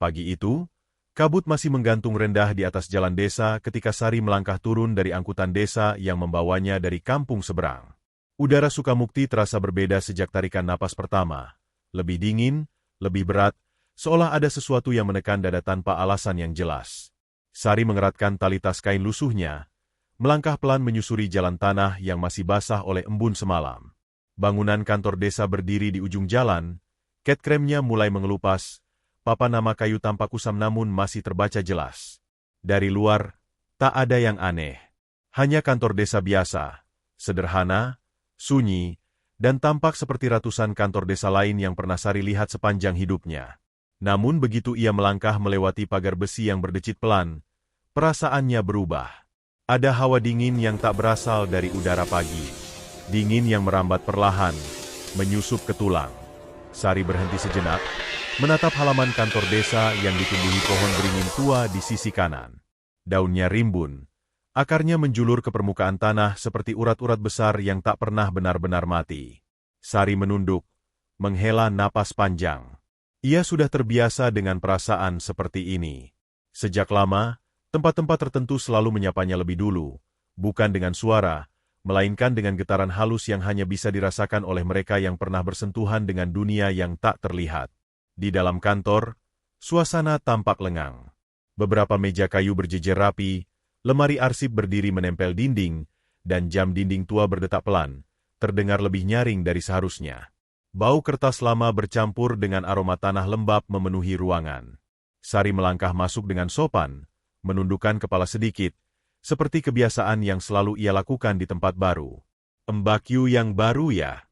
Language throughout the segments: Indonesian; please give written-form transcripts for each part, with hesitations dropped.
Pagi itu, kabut masih menggantung rendah di atas jalan desa ketika Sari melangkah turun dari angkutan desa yang membawanya dari kampung seberang. Udara Sukamukti terasa berbeda sejak tarikan napas pertama. Lebih dingin, lebih berat, seolah ada sesuatu yang menekan dada tanpa alasan yang jelas. Sari mengeratkan tali tas kain lusuhnya, melangkah pelan menyusuri jalan tanah yang masih basah oleh embun semalam. Bangunan kantor desa berdiri di ujung jalan, cat kremnya mulai mengelupas, papan nama kayu tampak kusam namun masih terbaca jelas. Dari luar, tak ada yang aneh. Hanya kantor desa biasa, sederhana, sunyi, dan tampak seperti ratusan kantor desa lain yang pernah Sari lihat sepanjang hidupnya. Namun begitu ia melangkah melewati pagar besi yang berdecit pelan, perasaannya berubah. Ada hawa dingin yang tak berasal dari udara pagi. Dingin yang merambat perlahan, menyusup ke tulang. Sari berhenti sejenak, menatap halaman kantor desa yang ditumbuhi pohon beringin tua di sisi kanan. Daunnya rimbun, akarnya menjulur ke permukaan tanah seperti urat-urat besar yang tak pernah benar-benar mati. Sari menunduk, menghela napas panjang. Ia sudah terbiasa dengan perasaan seperti ini. Sejak lama, tempat-tempat tertentu selalu menyapanya lebih dulu, bukan dengan suara, melainkan dengan getaran halus yang hanya bisa dirasakan oleh mereka yang pernah bersentuhan dengan dunia yang tak terlihat. Di dalam kantor, suasana tampak lengang. Beberapa meja kayu berjejer rapi, lemari arsip berdiri menempel dinding, dan jam dinding tua berdetak pelan, terdengar lebih nyaring dari seharusnya. Bau kertas lama bercampur dengan aroma tanah lembab memenuhi ruangan. Sari melangkah masuk dengan sopan, menundukkan kepala sedikit, seperti kebiasaan yang selalu ia lakukan di tempat baru. "Mbak Yu yang baru ya?"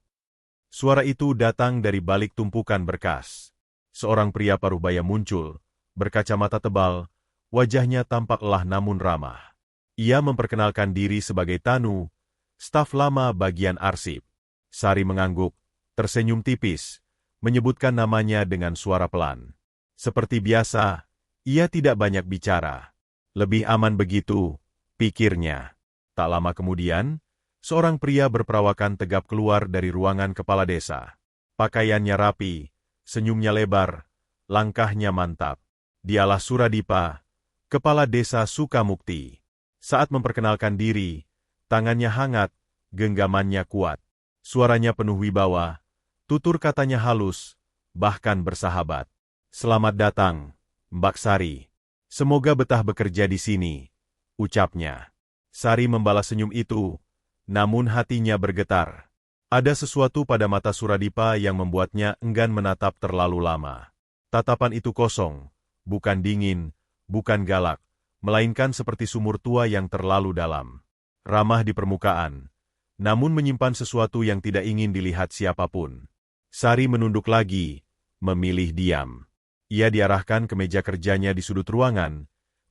Suara itu datang dari balik tumpukan berkas. Seorang pria paruh-baya muncul, berkacamata tebal, wajahnya tampak lelah namun ramah. Ia memperkenalkan diri sebagai Tanu, staf lama bagian arsip. Sari mengangguk, tersenyum tipis, menyebutkan namanya dengan suara pelan. Seperti biasa, ia tidak banyak bicara. Lebih aman begitu, pikirnya. Tak lama kemudian, seorang pria berperawakan tegap keluar dari ruangan kepala desa. Pakaiannya rapi, senyumnya lebar, langkahnya mantap. Dialah Suradipa, kepala desa Sukamukti. Saat memperkenalkan diri, tangannya hangat, genggamannya kuat. Suaranya penuh wibawa, tutur katanya halus, bahkan bersahabat. "Selamat datang, Mbak Sari. Semoga betah bekerja di sini," ucapnya. Sari membalas senyum itu, namun hatinya bergetar. Ada sesuatu pada mata Suradipa yang membuatnya enggan menatap terlalu lama. Tatapan itu kosong, bukan dingin, bukan galak, melainkan seperti sumur tua yang terlalu dalam. Ramah di permukaan, namun menyimpan sesuatu yang tidak ingin dilihat siapapun. Sari menunduk lagi, memilih diam. Ia diarahkan ke meja kerjanya di sudut ruangan,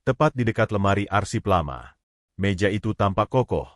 tepat di dekat lemari arsip lama. Meja itu tampak kokoh,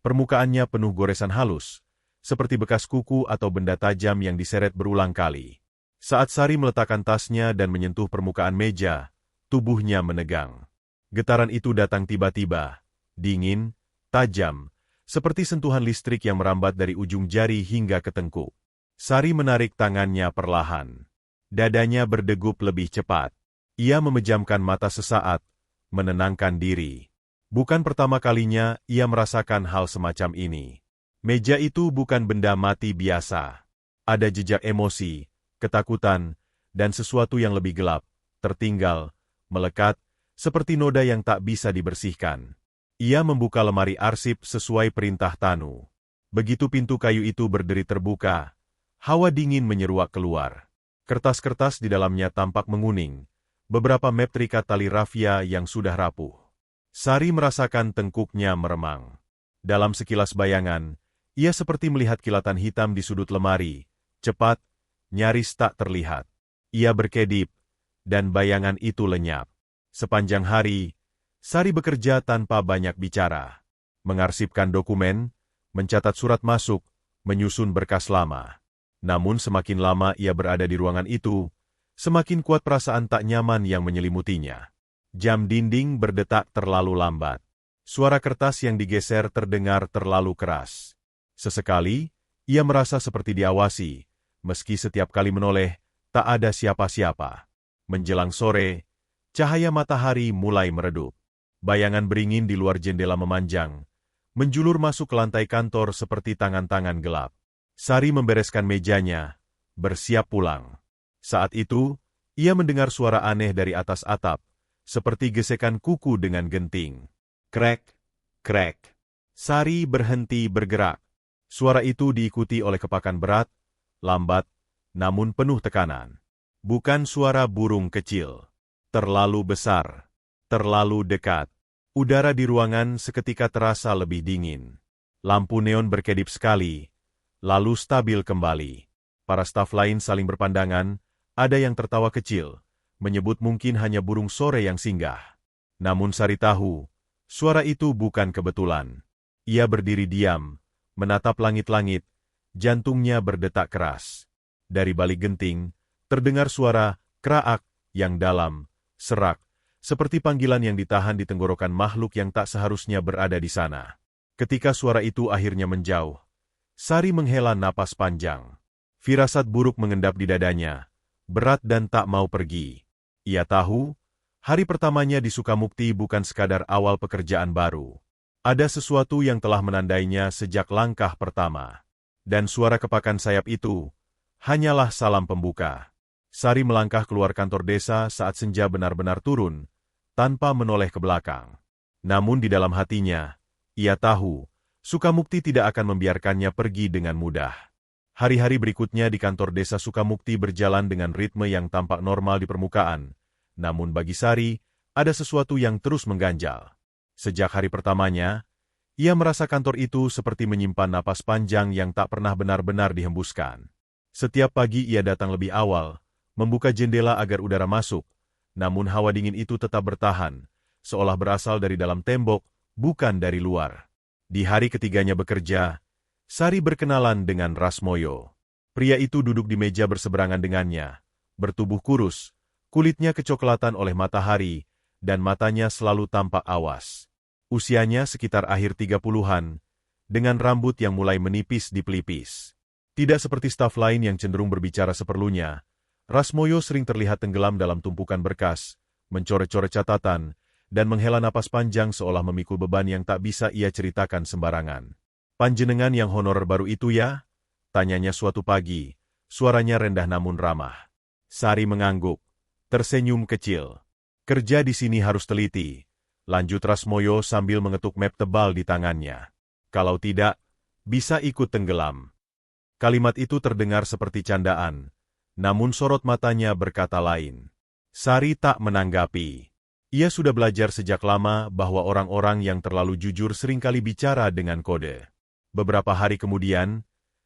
permukaannya penuh goresan halus, seperti bekas kuku atau benda tajam yang diseret berulang kali. Saat Sari meletakkan tasnya dan menyentuh permukaan meja, tubuhnya menegang. Getaran itu datang tiba-tiba, dingin, tajam, seperti sentuhan listrik yang merambat dari ujung jari hingga ke tengkuk. Sari menarik tangannya perlahan. Dadanya berdegup lebih cepat. Ia memejamkan mata sesaat, menenangkan diri. Bukan pertama kalinya ia merasakan hal semacam ini. Meja itu bukan benda mati biasa. Ada jejak emosi, ketakutan, dan sesuatu yang lebih gelap, tertinggal, melekat, seperti noda yang tak bisa dibersihkan. Ia membuka lemari arsip sesuai perintah Tanu. Begitu pintu kayu itu berdiri terbuka, hawa dingin menyeruak keluar. Kertas-kertas di dalamnya tampak menguning, beberapa map terikat tali rafia yang sudah rapuh. Sari merasakan tengkuknya meremang. Dalam sekilas bayangan, ia seperti melihat kilatan hitam di sudut lemari, cepat, nyaris tak terlihat. Ia berkedip, dan bayangan itu lenyap. Sepanjang hari, Sari bekerja tanpa banyak bicara. Mengarsipkan dokumen, mencatat surat masuk, menyusun berkas lama. Namun semakin lama ia berada di ruangan itu, semakin kuat perasaan tak nyaman yang menyelimutinya. Jam dinding berdetak terlalu lambat. Suara kertas yang digeser terdengar terlalu keras. Sesekali, ia merasa seperti diawasi, meski setiap kali menoleh, tak ada siapa-siapa. Menjelang sore, cahaya matahari mulai meredup. Bayangan beringin di luar jendela memanjang, menjulur masuk ke lantai kantor seperti tangan-tangan gelap. Sari membereskan mejanya, bersiap pulang. Saat itu, ia mendengar suara aneh dari atas atap, seperti gesekan kuku dengan genting. Krek, krek. Sari berhenti bergerak. Suara itu diikuti oleh kepakan berat, lambat, namun penuh tekanan. Bukan suara burung kecil. Terlalu besar. Terlalu dekat. Udara di ruangan seketika terasa lebih dingin. Lampu neon berkedip sekali, lalu stabil kembali. Para staf lain saling berpandangan, ada yang tertawa kecil, menyebut mungkin hanya burung sore yang singgah. Namun Sari tahu, suara itu bukan kebetulan. Ia berdiri diam, menatap langit-langit, jantungnya berdetak keras. Dari balik genting, terdengar suara kraak yang dalam, serak, seperti panggilan yang ditahan di tenggorokan makhluk yang tak seharusnya berada di sana. Ketika suara itu akhirnya menjauh, Sari menghela napas panjang. Firasat buruk mengendap di dadanya, berat dan tak mau pergi. Ia tahu, hari pertamanya di Sukamukti bukan sekadar awal pekerjaan baru. Ada sesuatu yang telah menandainya sejak langkah pertama. Dan suara kepakan sayap itu, hanyalah salam pembuka. Sari melangkah keluar kantor desa saat senja benar-benar turun, tanpa menoleh ke belakang. Namun di dalam hatinya, ia tahu, Sukamukti tidak akan membiarkannya pergi dengan mudah. Hari-hari berikutnya di kantor desa Sukamukti berjalan dengan ritme yang tampak normal di permukaan. Namun bagi Sari, ada sesuatu yang terus mengganjal. Sejak hari pertamanya, ia merasa kantor itu seperti menyimpan napas panjang yang tak pernah benar-benar dihembuskan. Setiap pagi ia datang lebih awal, membuka jendela agar udara masuk, namun hawa dingin itu tetap bertahan, seolah berasal dari dalam tembok, bukan dari luar. Di hari ketiganya bekerja, Sari berkenalan dengan Rasmoyo. Pria itu duduk di meja berseberangan dengannya, bertubuh kurus, kulitnya kecoklatan oleh matahari, dan matanya selalu tampak awas. Usianya sekitar akhir 30-an, dengan rambut yang mulai menipis di pelipis. Tidak seperti staf lain yang cenderung berbicara seperlunya, Rasmoyo sering terlihat tenggelam dalam tumpukan berkas, mencoret-coret catatan, dan menghela napas panjang seolah memikul beban yang tak bisa ia ceritakan sembarangan. "Panjenengan yang honorer baru itu ya?" tanyanya suatu pagi, suaranya rendah namun ramah. Sari mengangguk, tersenyum kecil. "Kerja di sini harus teliti," lanjut Rasmoyo sambil mengetuk map tebal di tangannya. "Kalau tidak, bisa ikut tenggelam." Kalimat itu terdengar seperti candaan, namun sorot matanya berkata lain. Sari tak menanggapi. Ia sudah belajar sejak lama bahwa orang-orang yang terlalu jujur seringkali bicara dengan kode. Beberapa hari kemudian,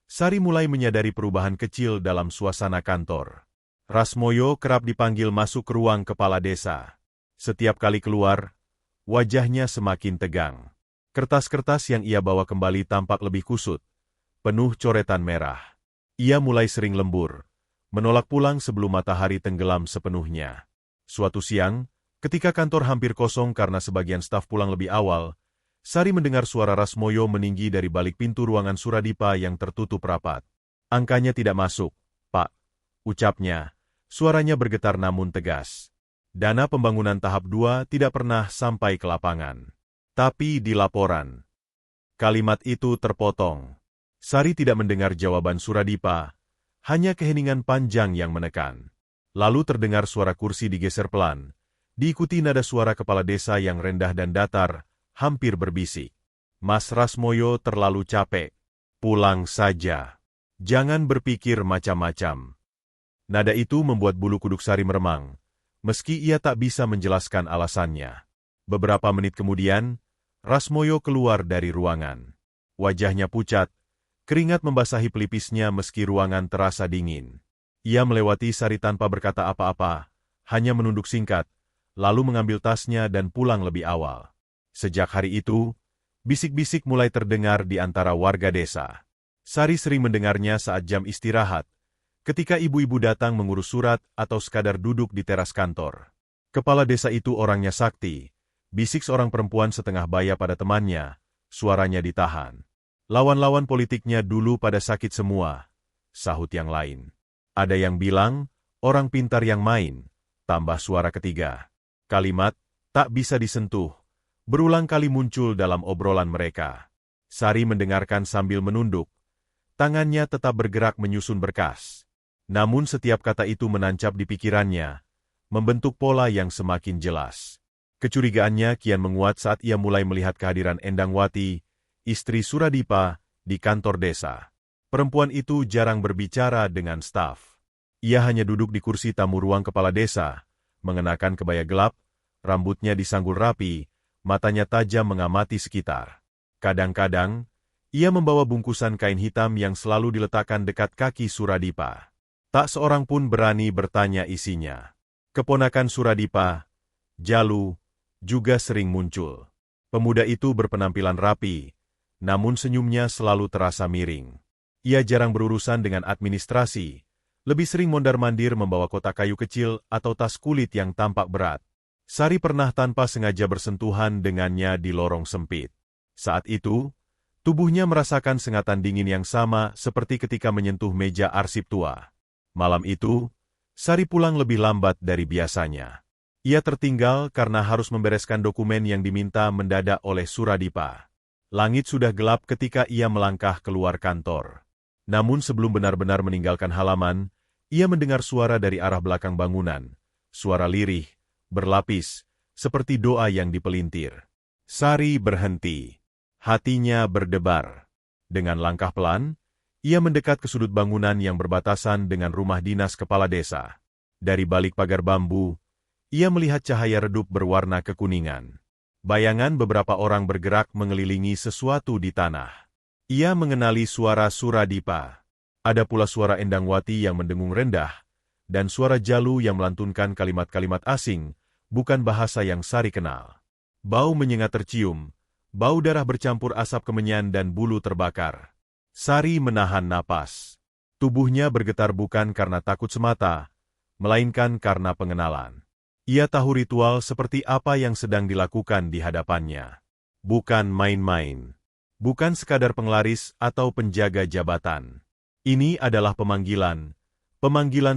Sari mulai menyadari perubahan kecil dalam suasana kantor. Rasmoyo kerap dipanggil masuk ke ruang kepala desa. Setiap kali keluar, wajahnya semakin tegang. Kertas-kertas yang ia bawa kembali tampak lebih kusut, penuh coretan merah. Ia mulai sering lembur, menolak pulang sebelum matahari tenggelam sepenuhnya. Suatu siang, ketika kantor hampir kosong karena sebagian staf pulang lebih awal, Sari mendengar suara Rasmoyo meninggi dari balik pintu ruangan Suradipa yang tertutup rapat. "Angkanya tidak masuk, Pak," ucapnya. Suaranya bergetar namun tegas. "Dana pembangunan tahap 2 tidak pernah sampai ke lapangan." Tapi di laporan, kalimat itu terpotong. Sari tidak mendengar jawaban Suradipa, hanya keheningan panjang yang menekan. Lalu terdengar suara kursi digeser pelan, diikuti nada suara kepala desa yang rendah dan datar, hampir berbisik. "Mas Rasmoyo terlalu capek. Pulang saja. Jangan berpikir macam-macam." Nada itu membuat bulu kuduk Sari meremang, meski ia tak bisa menjelaskan alasannya. Beberapa menit kemudian, Rasmoyo keluar dari ruangan. Wajahnya pucat, keringat membasahi pelipisnya meski ruangan terasa dingin. Ia melewati Sari tanpa berkata apa-apa, hanya menunduk singkat, lalu mengambil tasnya dan pulang lebih awal. Sejak hari itu, bisik-bisik mulai terdengar di antara warga desa. Sari sering mendengarnya saat jam istirahat, ketika ibu-ibu datang mengurus surat atau sekadar duduk di teras kantor. Kepala desa itu orangnya sakti, bisik seorang perempuan setengah baya pada temannya, suaranya ditahan. "Lawan-lawan politiknya dulu pada sakit semua," sahut yang lain. "Ada yang bilang, orang pintar yang main, tambah suara ketiga. Kalimat, tak bisa disentuh, berulang kali muncul dalam obrolan mereka. Sari mendengarkan sambil menunduk. Tangannya tetap bergerak menyusun berkas. Namun setiap kata itu menancap di pikirannya, membentuk pola yang semakin jelas. Kecurigaannya kian menguat saat ia mulai melihat kehadiran Endangwati, istri Suradipa, di kantor desa. Perempuan itu jarang berbicara dengan staf. Ia hanya duduk di kursi tamu ruang kepala desa, mengenakan kebaya gelap, rambutnya disanggul rapi, matanya tajam mengamati sekitar. Kadang-kadang, ia membawa bungkusan kain hitam yang selalu diletakkan dekat kaki Suradipa. Tak seorang pun berani bertanya isinya. Keponakan Suradipa, Jalu, juga sering muncul. Pemuda itu berpenampilan rapi, namun senyumnya selalu terasa miring. Ia jarang berurusan dengan administrasi, lebih sering mondar-mandir membawa kotak kayu kecil atau tas kulit yang tampak berat. Sari pernah tanpa sengaja bersentuhan dengannya di lorong sempit. Saat itu, tubuhnya merasakan sengatan dingin yang sama seperti ketika menyentuh meja arsip tua. Malam itu, Sari pulang lebih lambat dari biasanya. Ia tertinggal karena harus membereskan dokumen yang diminta mendadak oleh Suradipa. Langit sudah gelap ketika ia melangkah keluar kantor. Namun sebelum benar-benar meninggalkan halaman, ia mendengar suara dari arah belakang bangunan. Suara lirih, berlapis, seperti doa yang dipelintir. Sari berhenti. Hatinya berdebar. Dengan langkah pelan, ia mendekat ke sudut bangunan yang berbatasan dengan rumah dinas kepala desa. Dari balik pagar bambu, ia melihat cahaya redup berwarna kekuningan. Bayangan beberapa orang bergerak mengelilingi sesuatu di tanah. Ia mengenali suara Suradipa. Ada pula suara Endangwati yang mendengung rendah, dan suara Jalu yang melantunkan kalimat-kalimat asing, bukan bahasa yang Sari kenal. Bau menyengat tercium, bau darah bercampur asap kemenyan dan bulu terbakar. Sari menahan napas. Tubuhnya bergetar bukan karena takut semata, melainkan karena pengenalan. Ia tahu ritual seperti apa yang sedang dilakukan di hadapannya. Bukan main-main. Bukan sekadar penglaris atau penjaga jabatan. Ini adalah pemanggilan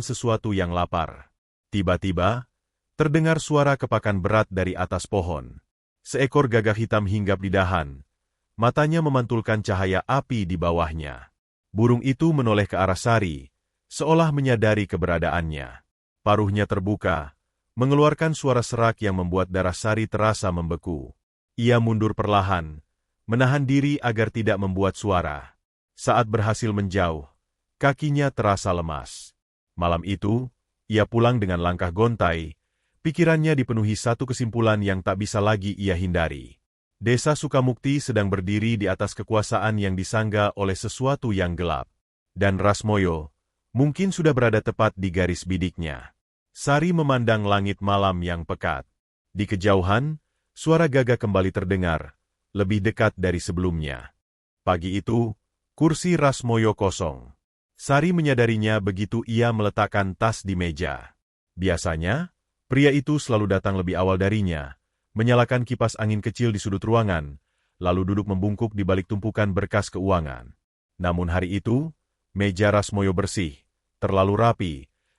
sesuatu yang lapar. Tiba-tiba, terdengar suara kepakan berat dari atas pohon. Seekor gagak hitam hinggap di dahan. Matanya memantulkan cahaya api di bawahnya. Burung itu menoleh ke arah Sari, seolah menyadari keberadaannya. Paruhnya terbuka, mengeluarkan suara serak yang membuat darah Sari terasa membeku. Ia mundur perlahan, menahan diri agar tidak membuat suara. Saat berhasil menjauh, kakinya terasa lemas. Malam itu, ia pulang dengan langkah gontai, pikirannya dipenuhi satu kesimpulan yang tak bisa lagi ia hindari. Desa Sukamukti sedang berdiri di atas kekuasaan yang disangga oleh sesuatu yang gelap. Dan Rasmoyo, mungkin sudah berada tepat di garis bidiknya. Sari memandang langit malam yang pekat. Di kejauhan, suara gagak kembali terdengar, lebih dekat dari sebelumnya. Pagi itu, kursi Rasmoyo kosong. Sari menyadarinya begitu ia meletakkan tas di meja. Biasanya, pria itu selalu datang lebih awal darinya, menyalakan kipas angin kecil di sudut ruangan, lalu duduk membungkuk di balik tumpukan berkas keuangan. Namun hari itu, meja Rasmoyo bersih, terlalu rapi,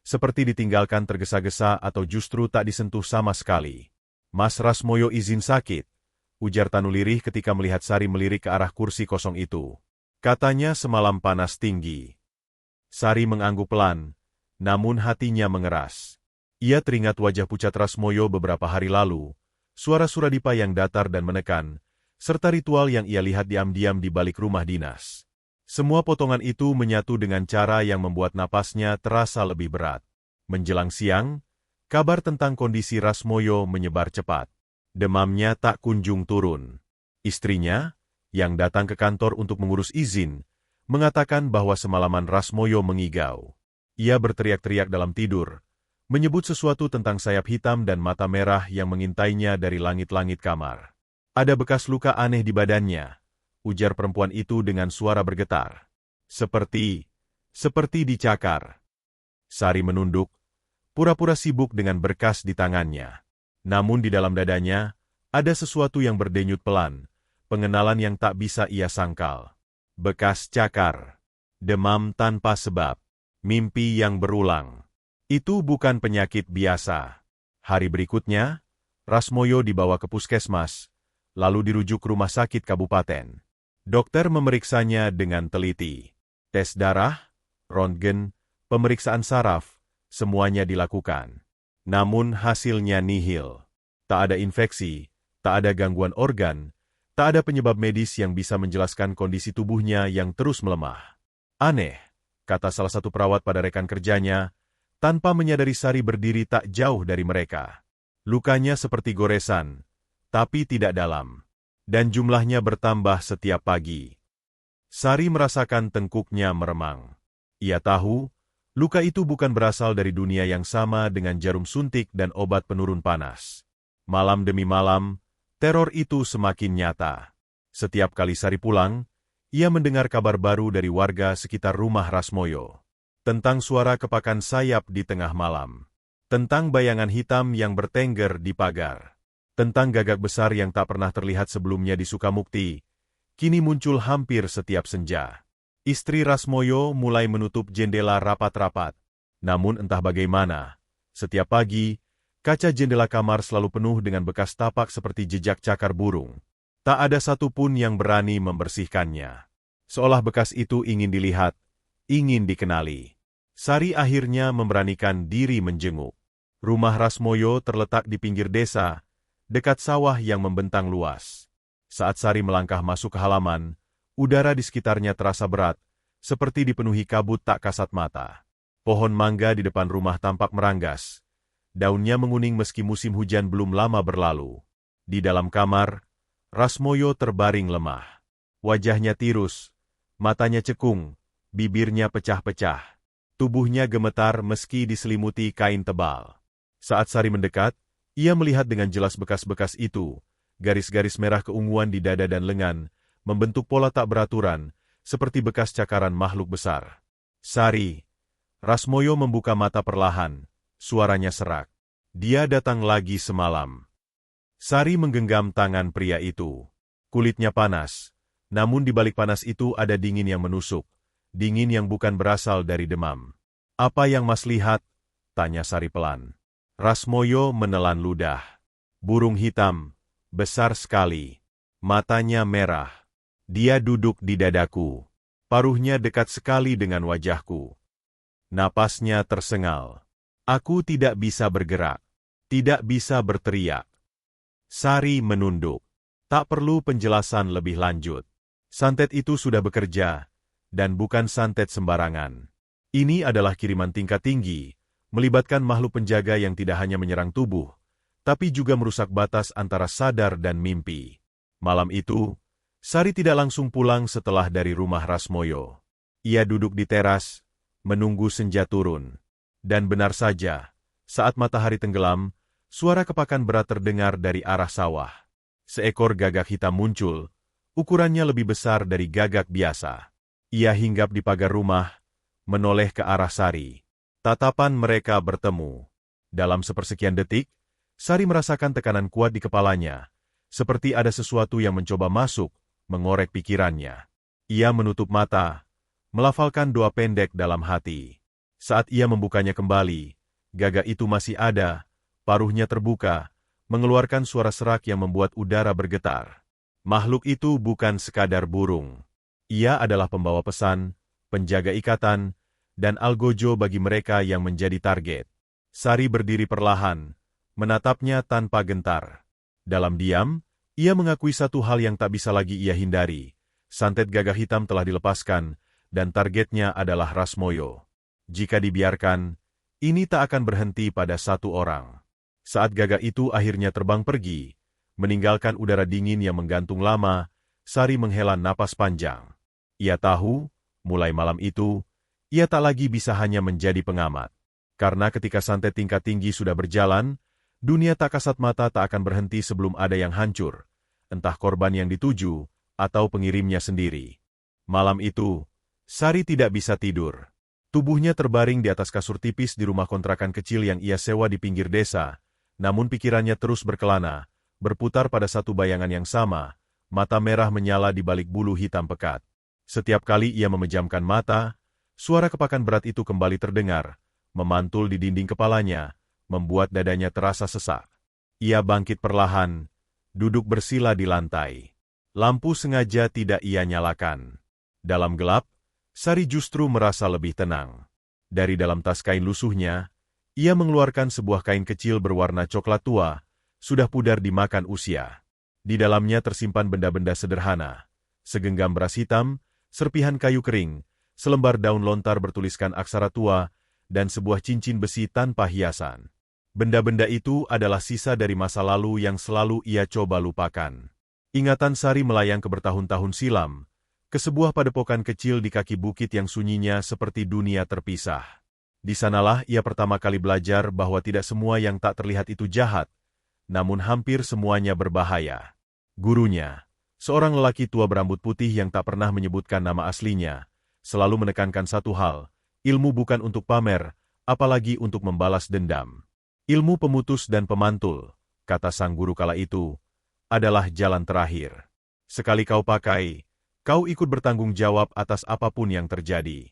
seperti ditinggalkan tergesa-gesa atau justru tak disentuh sama sekali. Mas Rasmoyo izin sakit, ujar Tanu lirih ketika melihat Sari melirik ke arah kursi kosong itu. Katanya semalam panas tinggi. Sari mengangguk pelan, namun hatinya mengeras. Ia teringat wajah pucat Rasmoyo beberapa hari lalu, suara Suradipa yang datar dan menekan, serta ritual yang ia lihat diam-diam di balik rumah dinas. Semua potongan itu menyatu dengan cara yang membuat napasnya terasa lebih berat. Menjelang siang, kabar tentang kondisi Rasmoyo menyebar cepat. Demamnya tak kunjung turun. Istrinya, yang datang ke kantor untuk mengurus izin, mengatakan bahwa semalaman Rasmoyo mengigau. Ia berteriak-teriak dalam tidur, menyebut sesuatu tentang sayap hitam dan mata merah yang mengintainya dari langit-langit kamar. Ada bekas luka aneh di badannya, ujar perempuan itu dengan suara bergetar. Seperti dicakar. Sari menunduk, pura-pura sibuk dengan berkas di tangannya. Namun di dalam dadanya, ada sesuatu yang berdenyut pelan, pengenalan yang tak bisa ia sangkal. Bekas cakar, demam tanpa sebab, mimpi yang berulang. Itu bukan penyakit biasa. Hari berikutnya, Rasmoyo dibawa ke puskesmas, lalu dirujuk ke rumah sakit kabupaten. Dokter memeriksanya dengan teliti. Tes darah, röntgen, pemeriksaan saraf, semuanya dilakukan. Namun hasilnya nihil. Tak ada infeksi, tak ada gangguan organ, tak ada penyebab medis yang bisa menjelaskan kondisi tubuhnya yang terus melemah. Aneh, kata salah satu perawat pada rekan kerjanya, tanpa menyadari Sari berdiri tak jauh dari mereka. Lukanya seperti goresan, tapi tidak dalam. Dan jumlahnya bertambah setiap pagi. Sari merasakan tengkuknya meremang. Ia tahu, luka itu bukan berasal dari dunia yang sama dengan jarum suntik dan obat penurun panas. Malam demi malam, teror itu semakin nyata. Setiap kali Sari pulang, ia mendengar kabar baru dari warga sekitar rumah Rasmoyo. Tentang suara kepakan sayap di tengah malam. Tentang bayangan hitam yang bertengger di pagar. Tentang gagak besar yang tak pernah terlihat sebelumnya di Sukamukti, kini muncul hampir setiap senja. Istri Rasmoyo mulai menutup jendela rapat-rapat. Namun entah bagaimana, setiap pagi, kaca jendela kamar selalu penuh dengan bekas tapak seperti jejak cakar burung. Tak ada satupun yang berani membersihkannya. Seolah bekas itu ingin dilihat, ingin dikenali. Sari akhirnya memberanikan diri menjenguk. Rumah Rasmoyo terletak di pinggir desa, dekat sawah yang membentang luas. Saat Sari melangkah masuk ke halaman, udara di sekitarnya terasa berat, seperti dipenuhi kabut tak kasat mata. Pohon mangga di depan rumah tampak meranggas. Daunnya menguning meski musim hujan belum lama berlalu. Di dalam kamar, Rasmoyo terbaring lemah. Wajahnya tirus, matanya cekung, bibirnya pecah-pecah. Tubuhnya gemetar meski diselimuti kain tebal. Saat Sari mendekat, ia melihat dengan jelas bekas-bekas itu, garis-garis merah keunguan di dada dan lengan, membentuk pola tak beraturan, seperti bekas cakaran makhluk besar. Sari. Rasmoyo membuka mata perlahan, suaranya serak. Dia datang lagi semalam. Sari menggenggam tangan pria itu. Kulitnya panas, namun di balik panas itu ada dingin yang menusuk, dingin yang bukan berasal dari demam. Apa yang Mas lihat? Tanya Sari pelan. Rasmoyo menelan ludah. Burung hitam, besar sekali. Matanya merah. Dia duduk di dadaku. Paruhnya dekat sekali dengan wajahku. Napasnya tersengal. Aku tidak bisa bergerak. Tidak bisa berteriak. Sari menunduk. Tak perlu penjelasan lebih lanjut. Santet itu sudah bekerja, dan bukan santet sembarangan. Ini adalah kiriman tingkat tinggi, melibatkan makhluk penjaga yang tidak hanya menyerang tubuh, tapi juga merusak batas antara sadar dan mimpi. Malam itu, Sari tidak langsung pulang setelah dari rumah Rasmoyo. Ia duduk di teras, menunggu senja turun. Dan benar saja, saat matahari tenggelam, suara kepakan berat terdengar dari arah sawah. Seekor gagak hitam muncul, ukurannya lebih besar dari gagak biasa. Ia hinggap di pagar rumah, menoleh ke arah Sari. Tatapan mereka bertemu. Dalam sepersekian detik, Sari merasakan tekanan kuat di kepalanya, seperti ada sesuatu yang mencoba masuk, mengorek pikirannya. Ia menutup mata, melafalkan doa pendek dalam hati. Saat ia membukanya kembali, gagak itu masih ada, paruhnya terbuka, mengeluarkan suara serak yang membuat udara bergetar. Makhluk itu bukan sekadar burung. Ia adalah pembawa pesan, penjaga ikatan, dan algojo bagi mereka yang menjadi target. Sari berdiri perlahan, menatapnya tanpa gentar. Dalam diam, ia mengakui satu hal yang tak bisa lagi ia hindari. Santet gagak hitam telah dilepaskan, dan targetnya adalah Rasmoyo. Jika dibiarkan, ini tak akan berhenti pada satu orang. Saat gagak itu akhirnya terbang pergi, meninggalkan udara dingin yang menggantung lama, Sari menghela napas panjang. Ia tahu, mulai malam itu, ia tak lagi bisa hanya menjadi pengamat. Karena ketika santet tingkat tinggi sudah berjalan, dunia tak kasat mata tak akan berhenti sebelum ada yang hancur, entah korban yang dituju, atau pengirimnya sendiri. Malam itu, Sari tidak bisa tidur. Tubuhnya terbaring di atas kasur tipis di rumah kontrakan kecil yang ia sewa di pinggir desa, namun pikirannya terus berkelana, berputar pada satu bayangan yang sama, mata merah menyala di balik bulu hitam pekat. Setiap kali ia memejamkan mata, suara kepakan berat itu kembali terdengar, memantul di dinding kepalanya, membuat dadanya terasa sesak. Ia bangkit perlahan, duduk bersila di lantai. Lampu sengaja tidak ia nyalakan. Dalam gelap, Sari justru merasa lebih tenang. Dari dalam tas kain lusuhnya, ia mengeluarkan sebuah kain kecil berwarna coklat tua, sudah pudar dimakan usia. Di dalamnya tersimpan benda-benda sederhana, segenggam beras hitam, serpihan kayu kering, selembar daun lontar bertuliskan aksara tua, dan sebuah cincin besi tanpa hiasan. Benda-benda itu adalah sisa dari masa lalu yang selalu ia coba lupakan. Ingatan Sari melayang ke bertahun-tahun silam, ke sebuah padepokan kecil di kaki bukit yang sunyinya seperti dunia terpisah. Di sanalah ia pertama kali belajar bahwa tidak semua yang tak terlihat itu jahat, namun hampir semuanya berbahaya. Gurunya, seorang lelaki tua berambut putih yang tak pernah menyebutkan nama aslinya, selalu menekankan satu hal, ilmu bukan untuk pamer, apalagi untuk membalas dendam. Ilmu pemutus dan pemantul, kata sang guru kala itu, adalah jalan terakhir. Sekali kau pakai, kau ikut bertanggung jawab atas apapun yang terjadi.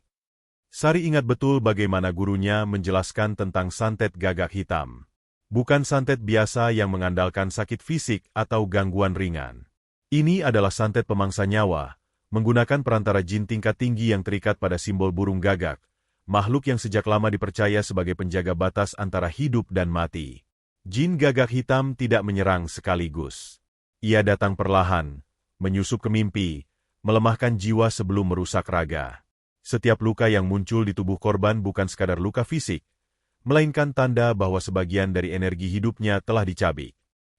Sari ingat betul bagaimana gurunya menjelaskan tentang santet gagak hitam. Bukan santet biasa yang mengandalkan sakit fisik atau gangguan ringan. Ini adalah santet pemangsa nyawa, menggunakan perantara jin tingkat tinggi yang terikat pada simbol burung gagak, makhluk yang sejak lama dipercaya sebagai penjaga batas antara hidup dan mati. Jin gagak hitam tidak menyerang sekaligus. Ia datang perlahan, menyusup ke mimpi, melemahkan jiwa sebelum merusak raga. Setiap luka yang muncul di tubuh korban bukan sekadar luka fisik, melainkan tanda bahwa sebagian dari energi hidupnya telah dicabik.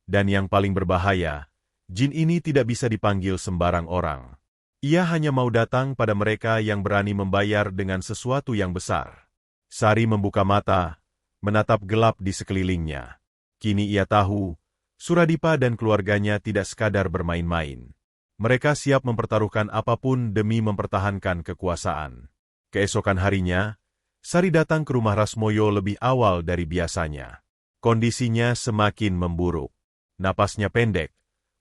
Dan yang paling berbahaya, jin ini tidak bisa dipanggil sembarang orang. Ia hanya mau datang pada mereka yang berani membayar dengan sesuatu yang besar. Sari membuka mata, menatap gelap di sekelilingnya. Kini ia tahu, Suradipa dan keluarganya tidak sekadar bermain-main. Mereka siap mempertaruhkan apapun demi mempertahankan kekuasaan. Keesokan harinya, Sari datang ke rumah Rasmoyo lebih awal dari biasanya. Kondisinya semakin memburuk. Napasnya pendek,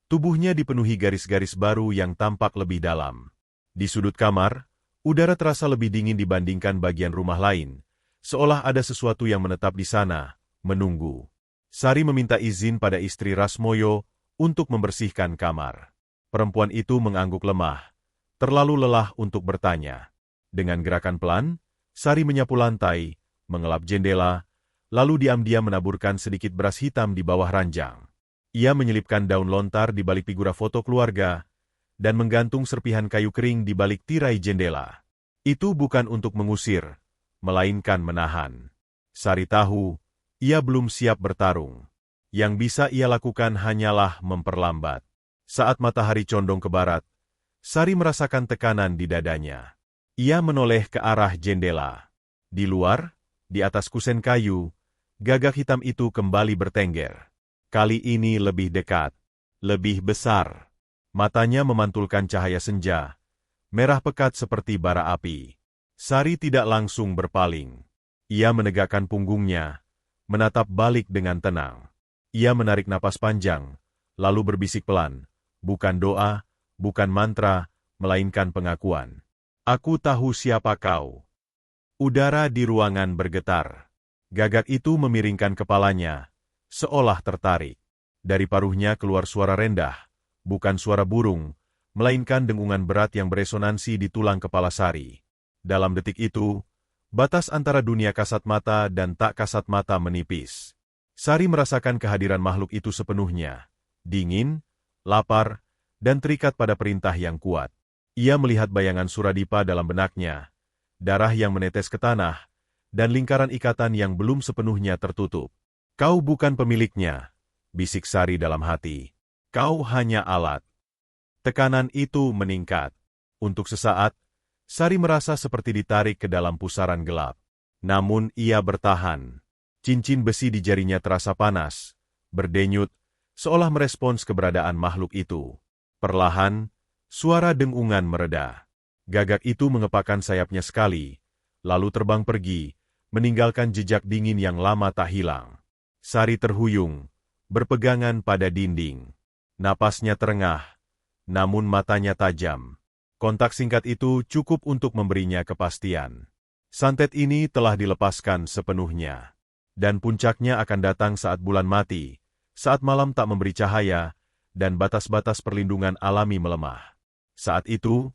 tubuhnya dipenuhi garis-garis baru yang tampak lebih dalam. Di sudut kamar, udara terasa lebih dingin dibandingkan bagian rumah lain, seolah ada sesuatu yang menetap di sana, menunggu. Sari meminta izin pada istri Rasmoyo untuk membersihkan kamar. Perempuan itu mengangguk lemah, terlalu lelah untuk bertanya. Dengan gerakan pelan, Sari menyapu lantai, mengelap jendela, lalu diam-diam menaburkan sedikit beras hitam di bawah ranjang. Ia menyelipkan daun lontar di balik figura foto keluarga, dan menggantung serpihan kayu kering di balik tirai jendela. Itu bukan untuk mengusir, melainkan menahan. Sari tahu, ia belum siap bertarung. Yang bisa ia lakukan hanyalah memperlambat. Saat matahari condong ke barat, Sari merasakan tekanan di dadanya. Ia menoleh ke arah jendela. Di luar, di atas kusen kayu, gagak hitam itu kembali bertengger. Kali ini lebih dekat, lebih besar. Matanya memantulkan cahaya senja, merah pekat seperti bara api. Sari tidak langsung berpaling. Ia menegakkan punggungnya, menatap balik dengan tenang. Ia menarik napas panjang, lalu berbisik pelan. Bukan doa, bukan mantra, melainkan pengakuan. Aku tahu siapa kau. Udara di ruangan bergetar. Gagak itu memiringkan kepalanya, seolah tertarik. Dari paruhnya keluar suara rendah, bukan suara burung, melainkan dengungan berat yang beresonansi di tulang kepala Sari. Dalam detik itu, batas antara dunia kasat mata dan tak kasat mata menipis. Sari merasakan kehadiran makhluk itu sepenuhnya. Dingin, lapar, dan terikat pada perintah yang kuat. Ia melihat bayangan Suradipa dalam benaknya, darah yang menetes ke tanah, dan lingkaran ikatan yang belum sepenuhnya tertutup. Kau bukan pemiliknya, bisik Sari dalam hati. Kau hanya alat. Tekanan itu meningkat. Untuk sesaat, Sari merasa seperti ditarik ke dalam pusaran gelap. Namun ia bertahan. Cincin besi di jarinya terasa panas, berdenyut, seolah merespons keberadaan makhluk itu. Perlahan, suara dengungan mereda. Gagak itu mengepakkan sayapnya sekali, lalu terbang pergi, meninggalkan jejak dingin yang lama tak hilang. Sari terhuyung, berpegangan pada dinding. Napasnya terengah, namun matanya tajam. Kontak singkat itu cukup untuk memberinya kepastian. Santet ini telah dilepaskan sepenuhnya. Dan puncaknya akan datang saat bulan mati, saat malam tak memberi cahaya, dan batas-batas perlindungan alami melemah. Saat itu,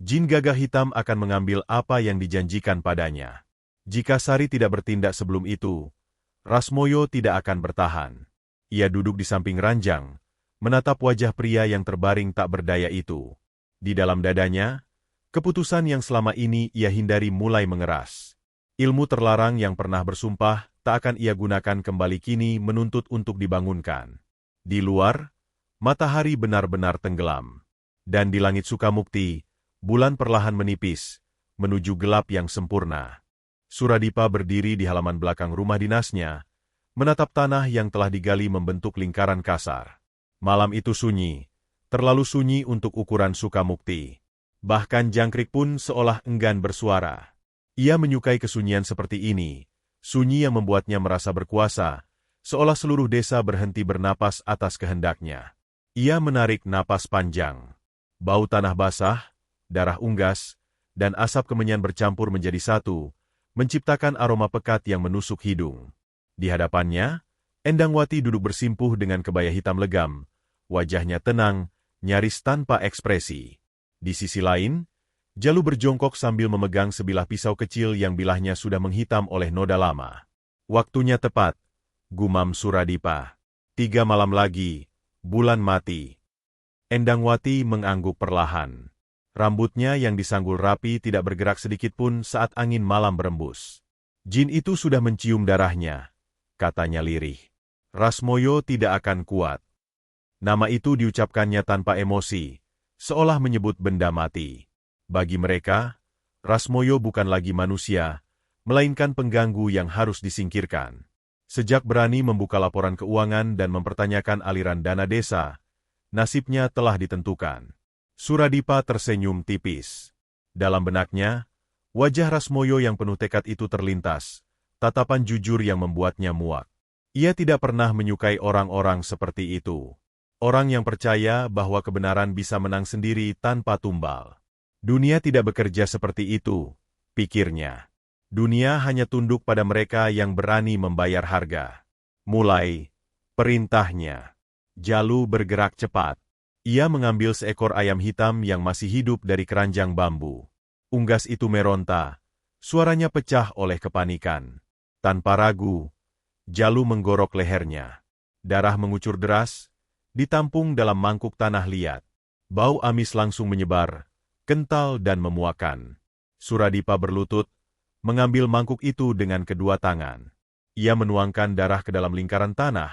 jin gagah hitam akan mengambil apa yang dijanjikan padanya. Jika Sari tidak bertindak sebelum itu, Rasmoyo tidak akan bertahan. Ia duduk di samping ranjang, menatap wajah pria yang terbaring tak berdaya itu. Di dalam dadanya, keputusan yang selama ini ia hindari mulai mengeras. Ilmu terlarang yang pernah bersumpah tak akan ia gunakan kembali kini menuntut untuk dibangunkan. Di luar, matahari benar-benar tenggelam. Dan di langit Sukamukti, bulan perlahan menipis, menuju gelap yang sempurna. Suradipa berdiri di halaman belakang rumah dinasnya, menatap tanah yang telah digali membentuk lingkaran kasar. Malam itu sunyi, terlalu sunyi untuk ukuran Sukamukti. Bahkan jangkrik pun seolah enggan bersuara. Ia menyukai kesunyian seperti ini, sunyi yang membuatnya merasa berkuasa, seolah seluruh desa berhenti bernapas atas kehendaknya. Ia menarik napas panjang. Bau tanah basah, darah unggas, dan asap kemenyan bercampur menjadi satu, menciptakan aroma pekat yang menusuk hidung. Di hadapannya, Endangwati duduk bersimpuh dengan kebaya hitam legam, wajahnya tenang, nyaris tanpa ekspresi. Di sisi lain, Jalu berjongkok sambil memegang sebilah pisau kecil yang bilahnya sudah menghitam oleh noda lama. Waktunya tepat, gumam Suradipa. 3 malam lagi, bulan mati. Endangwati mengangguk perlahan. Rambutnya yang disanggul rapi tidak bergerak sedikit pun saat angin malam berembus. Jin itu sudah mencium darahnya, katanya lirih. Rasmoyo tidak akan kuat. Nama itu diucapkannya tanpa emosi, seolah menyebut benda mati. Bagi mereka, Rasmoyo bukan lagi manusia, melainkan pengganggu yang harus disingkirkan. Sejak berani membuka laporan keuangan dan mempertanyakan aliran dana desa, nasibnya telah ditentukan. Suradipa tersenyum tipis. Dalam benaknya, wajah Rasmoyo yang penuh tekad itu terlintas, tatapan jujur yang membuatnya muak. Ia tidak pernah menyukai orang-orang seperti itu. Orang yang percaya bahwa kebenaran bisa menang sendiri tanpa tumbal. Dunia tidak bekerja seperti itu, pikirnya. Dunia hanya tunduk pada mereka yang berani membayar harga. Mulai, perintahnya. Jalu bergerak cepat. Ia mengambil seekor ayam hitam yang masih hidup dari keranjang bambu. Unggas itu meronta, suaranya pecah oleh kepanikan. Tanpa ragu, Jalu menggorok lehernya. Darah mengucur deras, ditampung dalam mangkuk tanah liat. Bau amis langsung menyebar, kental dan memuakan. Suradipa berlutut, mengambil mangkuk itu dengan kedua tangan. Ia menuangkan darah ke dalam lingkaran tanah,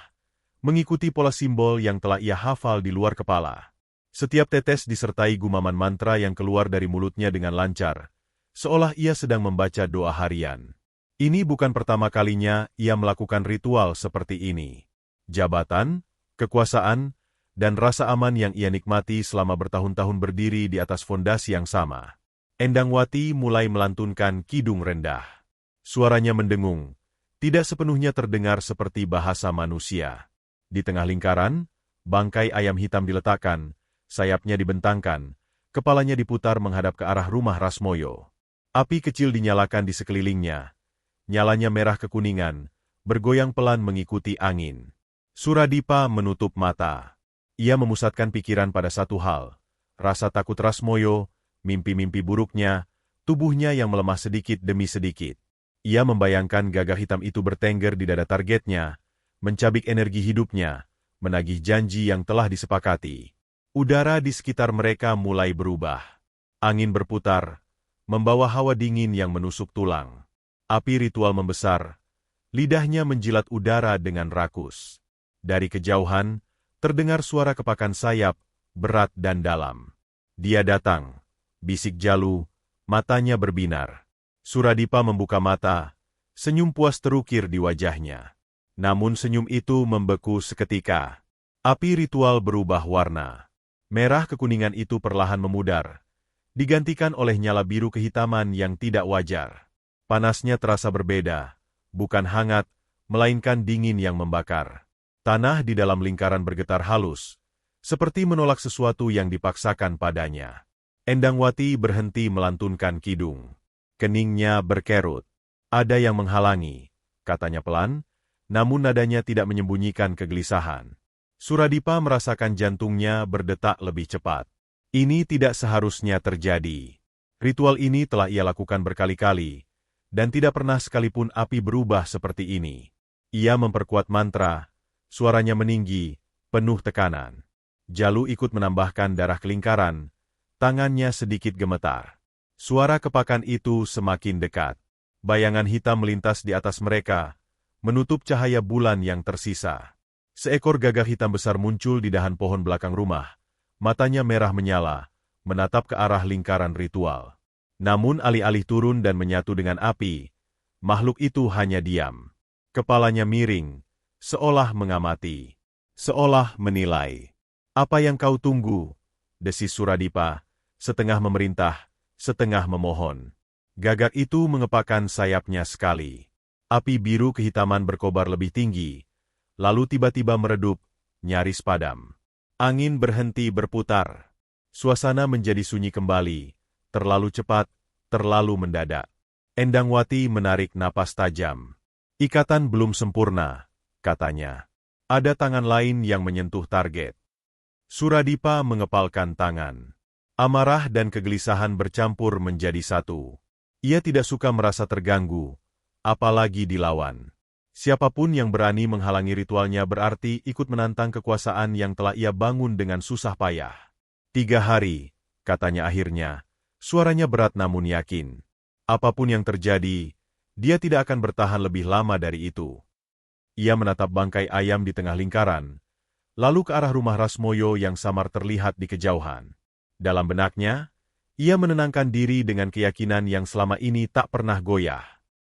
mengikuti pola simbol yang telah ia hafal di luar kepala. Setiap tetes disertai gumaman mantra yang keluar dari mulutnya dengan lancar, seolah ia sedang membaca doa harian. Ini bukan pertama kalinya ia melakukan ritual seperti ini. Jabatan, kekuasaan, dan rasa aman yang ia nikmati selama bertahun-tahun berdiri di atas fondasi yang sama. Endangwati mulai melantunkan kidung rendah. Suaranya mendengung, tidak sepenuhnya terdengar seperti bahasa manusia. Di tengah lingkaran, bangkai ayam hitam diletakkan, sayapnya dibentangkan, kepalanya diputar menghadap ke arah rumah Rasmoyo. Api kecil dinyalakan di sekelilingnya. Nyalanya merah kekuningan, bergoyang pelan mengikuti angin. Suradipa menutup mata. Ia memusatkan pikiran pada satu hal, rasa takut Rasmoyo, mimpi-mimpi buruknya, tubuhnya yang melemah sedikit demi sedikit. Ia membayangkan gagah hitam itu bertengger di dada targetnya, mencabik energi hidupnya, menagih janji yang telah disepakati. Udara di sekitar mereka mulai berubah. Angin berputar, membawa hawa dingin yang menusuk tulang. Api ritual membesar, lidahnya menjilat udara dengan rakus. Dari kejauhan, terdengar suara kepakan sayap, berat dan dalam. Dia datang, bisik Jalu, matanya berbinar. Suradipa membuka mata, senyum puas terukir di wajahnya. Namun senyum itu membeku seketika. Api ritual berubah warna. Merah kekuningan itu perlahan memudar, digantikan oleh nyala biru kehitaman yang tidak wajar. Panasnya terasa berbeda, bukan hangat, melainkan dingin yang membakar. Tanah di dalam lingkaran bergetar halus, seperti menolak sesuatu yang dipaksakan padanya. Endangwati berhenti melantunkan kidung. Keningnya berkerut. Ada yang menghalangi, katanya pelan, namun nadanya tidak menyembunyikan kegelisahan. Suradipa merasakan jantungnya berdetak lebih cepat. Ini tidak seharusnya terjadi. Ritual ini telah ia lakukan berkali-kali, dan tidak pernah sekalipun api berubah seperti ini. Ia memperkuat mantra, suaranya meninggi, penuh tekanan. Jalu ikut menambahkan darah kelingkaran, tangannya sedikit gemetar. Suara kepakan itu semakin dekat. Bayangan hitam melintas di atas mereka, menutup cahaya bulan yang tersisa. Seekor gagak hitam besar muncul di dahan pohon belakang rumah. Matanya merah menyala, menatap ke arah lingkaran ritual. Namun alih-alih turun dan menyatu dengan api, makhluk itu hanya diam. Kepalanya miring, seolah mengamati, seolah menilai. "Apa yang kau tunggu?" desis Suradipa, setengah memerintah, setengah memohon. Gagak itu mengepakkan sayapnya sekali. Api biru kehitaman berkobar lebih tinggi, lalu tiba-tiba meredup, nyaris padam. Angin berhenti berputar. Suasana menjadi sunyi kembali, terlalu cepat, terlalu mendadak. Endangwati menarik napas tajam. "Ikatan belum sempurna," katanya. "Ada tangan lain yang menyentuh target." Suradipa mengepalkan tangan. Amarah dan kegelisahan bercampur menjadi satu. Ia tidak suka merasa terganggu, apalagi dilawan. Siapapun yang berani menghalangi ritualnya berarti ikut menantang kekuasaan yang telah ia bangun dengan susah payah. 3 hari, katanya akhirnya, suaranya berat namun yakin. Apapun yang terjadi, dia tidak akan bertahan lebih lama dari itu. Ia menatap bangkai ayam di tengah lingkaran, lalu ke arah rumah Rasmoyo yang samar terlihat di kejauhan. Dalam benaknya, ia menenangkan diri dengan keyakinan yang selama ini tak pernah goyah.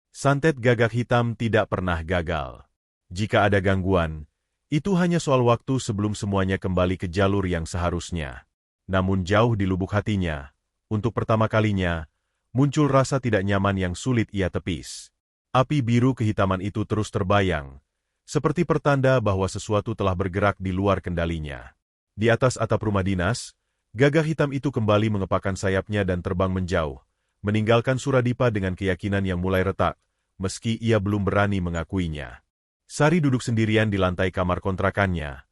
Santet gagak hitam tidak pernah gagal. Jika ada gangguan, itu hanya soal waktu sebelum semuanya kembali ke jalur yang seharusnya. Namun jauh di lubuk hatinya, untuk pertama kalinya, muncul rasa tidak nyaman yang sulit ia tepis. Api biru kehitaman itu terus terbayang, seperti pertanda bahwa sesuatu telah bergerak di luar kendalinya. Di atas atap rumah dinas, gagak hitam itu kembali mengepakkan sayapnya dan terbang menjauh, meninggalkan Suradipa dengan keyakinan yang mulai retak, meski ia belum berani mengakuinya. Sari duduk sendirian di lantai kamar kontrakannya,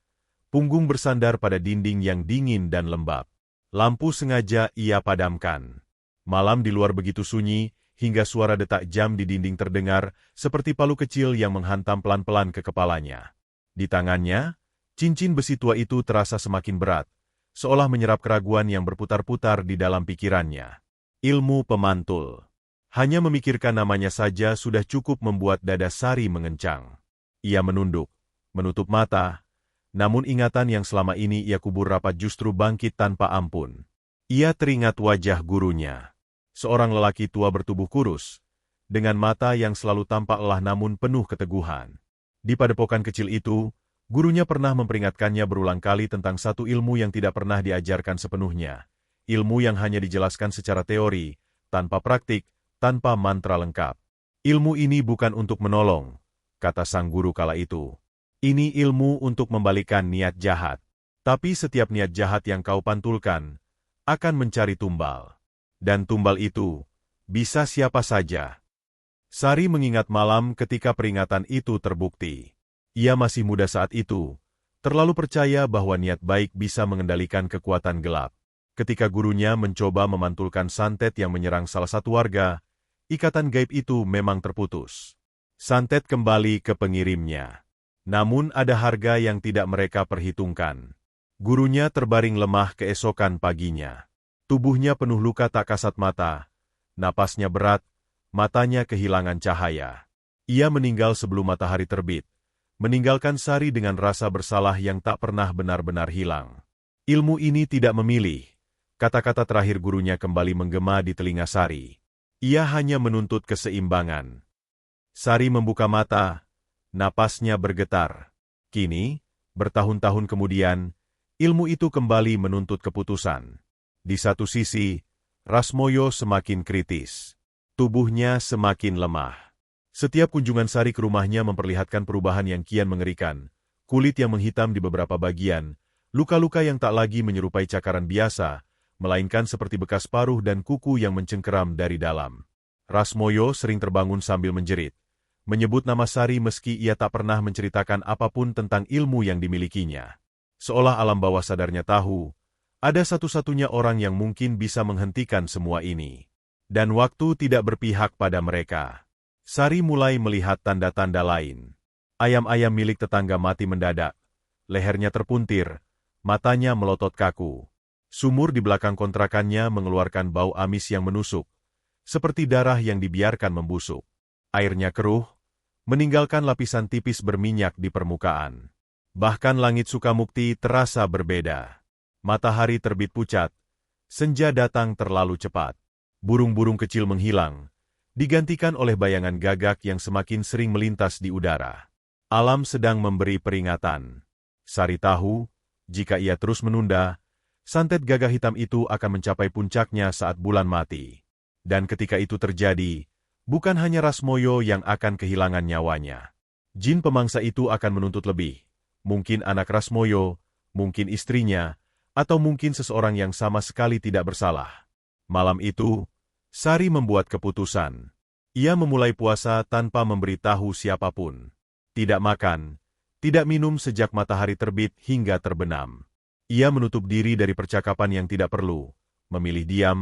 punggung bersandar pada dinding yang dingin dan lembab. Lampu sengaja ia padamkan. Malam di luar begitu sunyi, hingga suara detak jam di dinding terdengar, seperti palu kecil yang menghantam pelan-pelan ke kepalanya. Di tangannya, cincin besi tua itu terasa semakin berat, seolah menyerap keraguan yang berputar-putar di dalam pikirannya. Ilmu pemantul. Hanya memikirkan namanya saja sudah cukup membuat dada Sari mengencang. Ia menunduk, menutup mata, namun ingatan yang selama ini ia kubur rapat justru bangkit tanpa ampun. Ia teringat wajah gurunya. Seorang lelaki tua bertubuh kurus, dengan mata yang selalu tampak lelah namun penuh keteguhan. Di padepokan kecil itu, gurunya pernah memperingatkannya berulang kali tentang satu ilmu yang tidak pernah diajarkan sepenuhnya. Ilmu yang hanya dijelaskan secara teori, tanpa praktik, tanpa mantra lengkap. "Ilmu ini bukan untuk menolong," kata sang guru kala itu. "Ini ilmu untuk membalikan niat jahat. Tapi setiap niat jahat yang kau pantulkan, akan mencari tumbal. Dan tumbal itu, bisa siapa saja." Sari mengingat malam ketika peringatan itu terbukti. Ia masih muda saat itu, terlalu percaya bahwa niat baik bisa mengendalikan kekuatan gelap. Ketika gurunya mencoba memantulkan santet yang menyerang salah satu warga, ikatan gaib itu memang terputus. Santet kembali ke pengirimnya. Namun ada harga yang tidak mereka perhitungkan. Gurunya terbaring lemah keesokan paginya. Tubuhnya penuh luka tak kasat mata, napasnya berat, matanya kehilangan cahaya. Ia meninggal sebelum matahari terbit, meninggalkan Sari dengan rasa bersalah yang tak pernah benar-benar hilang. "Ilmu ini tidak memilih," kata-kata terakhir gurunya kembali menggema di telinga Sari. Ia hanya menuntut keseimbangan. Sari membuka mata, napasnya bergetar. Kini, bertahun-tahun kemudian, ilmu itu kembali menuntut keputusan. Di satu sisi, Rasmoyo semakin kritis. Tubuhnya semakin lemah. Setiap kunjungan Sari ke rumahnya memperlihatkan perubahan yang kian mengerikan. Kulit yang menghitam di beberapa bagian, luka-luka yang tak lagi menyerupai cakaran biasa, melainkan seperti bekas paruh dan kuku yang mencengkeram dari dalam. Rasmoyo sering terbangun sambil menjerit, menyebut nama Sari meski ia tak pernah menceritakan apapun tentang ilmu yang dimilikinya. Seolah alam bawah sadarnya tahu, ada satu-satunya orang yang mungkin bisa menghentikan semua ini. Dan waktu tidak berpihak pada mereka. Sari mulai melihat tanda-tanda lain. Ayam-ayam milik tetangga mati mendadak. Lehernya terpuntir, matanya melotot kaku. Sumur di belakang kontrakannya mengeluarkan bau amis yang menusuk, seperti darah yang dibiarkan membusuk. Airnya keruh, meninggalkan lapisan tipis berminyak di permukaan. Bahkan langit Sukamukti terasa berbeda. Matahari terbit pucat, senja datang terlalu cepat. Burung-burung kecil menghilang, digantikan oleh bayangan gagak yang semakin sering melintas di udara. Alam sedang memberi peringatan. Sari tahu, jika ia terus menunda, santet gagak hitam itu akan mencapai puncaknya saat bulan mati. Dan ketika itu terjadi, bukan hanya Rasmoyo yang akan kehilangan nyawanya. Jin pemangsa itu akan menuntut lebih. Mungkin anak Rasmoyo, mungkin istrinya, atau mungkin seseorang yang sama sekali tidak bersalah. Malam itu, Sari membuat keputusan. Ia memulai puasa tanpa memberitahu siapapun. Tidak makan, tidak minum sejak matahari terbit hingga terbenam. Ia menutup diri dari percakapan yang tidak perlu, memilih diam,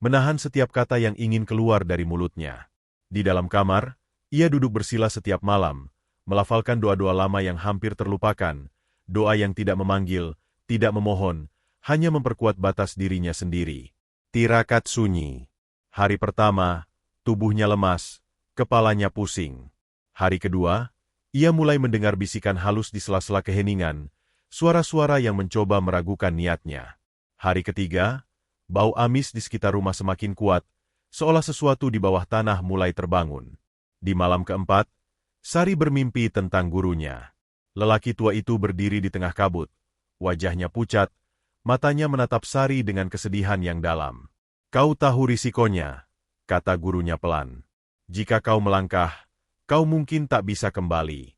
menahan setiap kata yang ingin keluar dari mulutnya. Di dalam kamar, ia duduk bersila setiap malam, melafalkan doa-doa lama yang hampir terlupakan, doa yang tidak memanggil, tidak memohon, hanya memperkuat batas dirinya sendiri. Tirakat sunyi. Hari pertama, tubuhnya lemas, kepalanya pusing. Hari kedua, ia mulai mendengar bisikan halus di sela-sela keheningan, suara-suara yang mencoba meragukan niatnya. Hari ketiga, bau amis di sekitar rumah semakin kuat, seolah sesuatu di bawah tanah mulai terbangun. Di malam keempat, Sari bermimpi tentang gurunya. Lelaki tua itu berdiri di tengah kabut, wajahnya pucat, matanya menatap Sari dengan kesedihan yang dalam. Kau tahu risikonya, kata gurunya pelan. Jika kau melangkah, kau mungkin tak bisa kembali.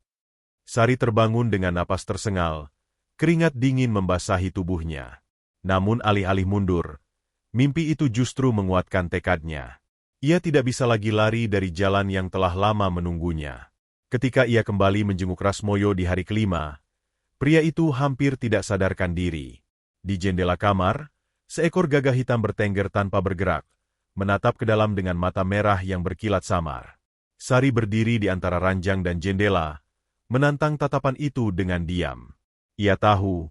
Sari terbangun dengan napas tersengal, keringat dingin membasahi tubuhnya. Namun alih-alih mundur, mimpi itu justru menguatkan tekadnya. Ia tidak bisa lagi lari dari jalan yang telah lama menunggunya. Ketika ia kembali menjenguk Rasmoyo di hari kelima, pria itu hampir tidak sadarkan diri. Di jendela kamar, seekor gagak hitam bertengger tanpa bergerak, menatap ke dalam dengan mata merah yang berkilat samar. Sari berdiri di antara ranjang dan jendela, menantang tatapan itu dengan diam. Ia tahu,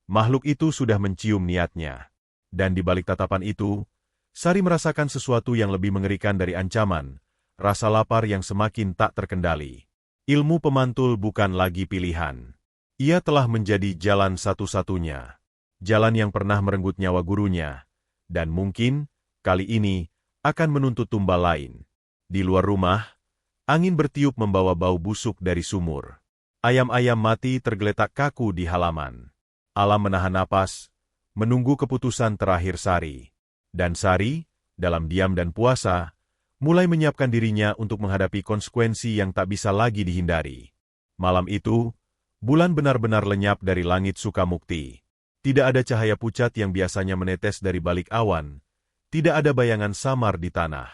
makhluk itu sudah mencium niatnya. Dan di balik tatapan itu, Sari merasakan sesuatu yang lebih mengerikan dari ancaman, rasa lapar yang semakin tak terkendali. Ilmu pemantul bukan lagi pilihan. Ia telah menjadi jalan satu-satunya. Jalan yang pernah merenggut nyawa gurunya, dan mungkin, kali ini, akan menuntut tumbal lain. Di luar rumah, angin bertiup membawa bau busuk dari sumur. Ayam-ayam mati tergeletak kaku di halaman. Alam menahan napas, menunggu keputusan terakhir Sari. Dan Sari, dalam diam dan puasa, mulai menyiapkan dirinya untuk menghadapi konsekuensi yang tak bisa lagi dihindari. Malam itu, bulan benar-benar lenyap dari langit Sukamukti. Tidak ada cahaya pucat yang biasanya menetes dari balik awan. Tidak ada bayangan samar di tanah.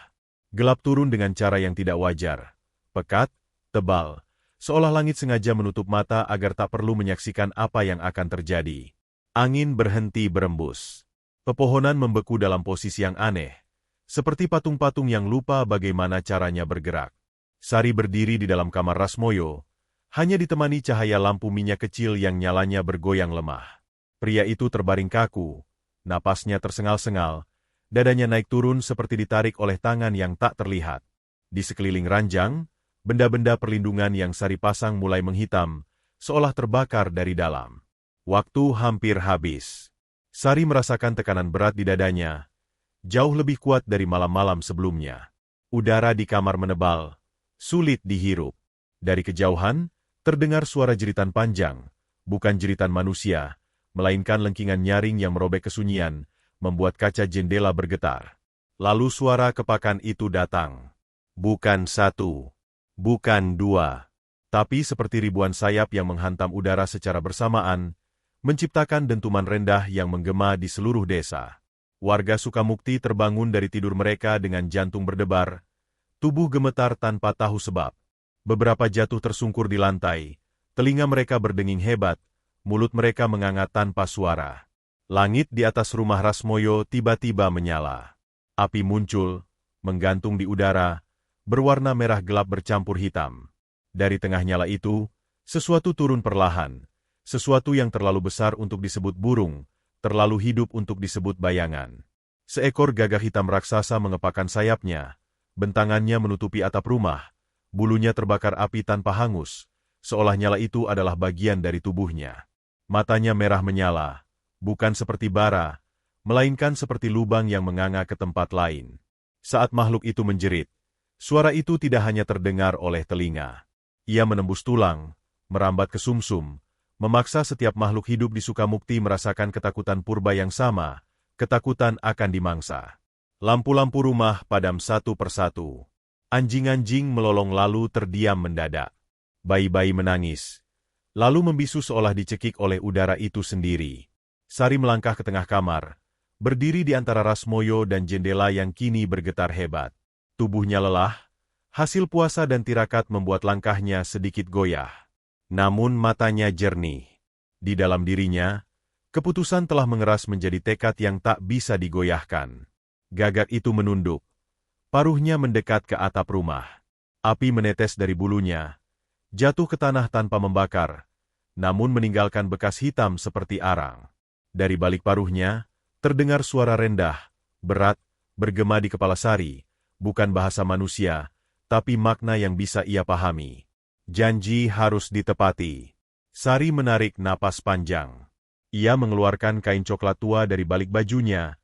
Gelap turun dengan cara yang tidak wajar. Pekat, tebal, seolah langit sengaja menutup mata agar tak perlu menyaksikan apa yang akan terjadi. Angin berhenti berembus. Pepohonan membeku dalam posisi yang aneh, seperti patung-patung yang lupa bagaimana caranya bergerak. Sari berdiri di dalam kamar Rasmoyo, hanya ditemani cahaya lampu minyak kecil yang nyalanya bergoyang lemah. Pria itu terbaring kaku, napasnya tersengal-sengal, dadanya naik turun seperti ditarik oleh tangan yang tak terlihat. Di sekeliling ranjang, benda-benda perlindungan yang Sari pasang mulai menghitam, seolah terbakar dari dalam. Waktu hampir habis. Sari merasakan tekanan berat di dadanya, jauh lebih kuat dari malam-malam sebelumnya. Udara di kamar menebal, sulit dihirup. Dari kejauhan, terdengar suara jeritan panjang, bukan jeritan manusia, melainkan lengkingan nyaring yang merobek kesunyian, membuat kaca jendela bergetar. Lalu suara kepakan itu datang. Bukan satu, bukan dua, tapi seperti ribuan sayap yang menghantam udara secara bersamaan, menciptakan dentuman rendah yang menggema di seluruh desa. Warga Sukamukti terbangun dari tidur mereka dengan jantung berdebar, Tubuh gemetar tanpa tahu sebab. Beberapa jatuh tersungkur di lantai, telinga mereka berdenging hebat, mulut mereka menganga tanpa suara. Langit di atas rumah Rasmoyo tiba-tiba menyala. Api muncul, menggantung di udara, berwarna merah gelap bercampur hitam. Dari tengah nyala itu, sesuatu turun perlahan, sesuatu yang terlalu besar untuk disebut burung, terlalu hidup untuk disebut bayangan. Seekor gagak hitam raksasa mengepakkan sayapnya, bentangannya menutupi atap rumah, bulunya terbakar api tanpa hangus, seolah nyala itu adalah bagian dari tubuhnya. Matanya merah menyala, bukan seperti bara, melainkan seperti lubang yang menganga ke tempat lain. Saat makhluk itu menjerit, suara itu tidak hanya terdengar oleh telinga. Ia menembus tulang, merambat ke sumsum, memaksa setiap makhluk hidup di Sukamukti merasakan ketakutan purba yang sama, ketakutan akan dimangsa. Lampu-lampu rumah padam satu persatu. Anjing-anjing melolong lalu terdiam mendadak. Bayi-bayi menangis, lalu membisu seolah dicekik oleh udara itu sendiri. Sari melangkah ke tengah kamar, berdiri di antara Rasmoyo dan jendela yang kini bergetar hebat. Tubuhnya lelah, hasil puasa dan tirakat membuat langkahnya sedikit goyah. Namun matanya jernih. Di dalam dirinya, keputusan telah mengeras menjadi tekad yang tak bisa digoyahkan. Gagak itu menunduk. Paruhnya mendekat ke atap rumah. Api menetes dari bulunya, jatuh ke tanah tanpa membakar, namun meninggalkan bekas hitam seperti arang. Dari balik paruhnya, terdengar suara rendah, berat, bergema di kepala Sari, bukan bahasa manusia, tapi makna yang bisa ia pahami. Janji harus ditepati. Sari menarik napas panjang. Ia mengeluarkan kain coklat tua dari balik bajunya,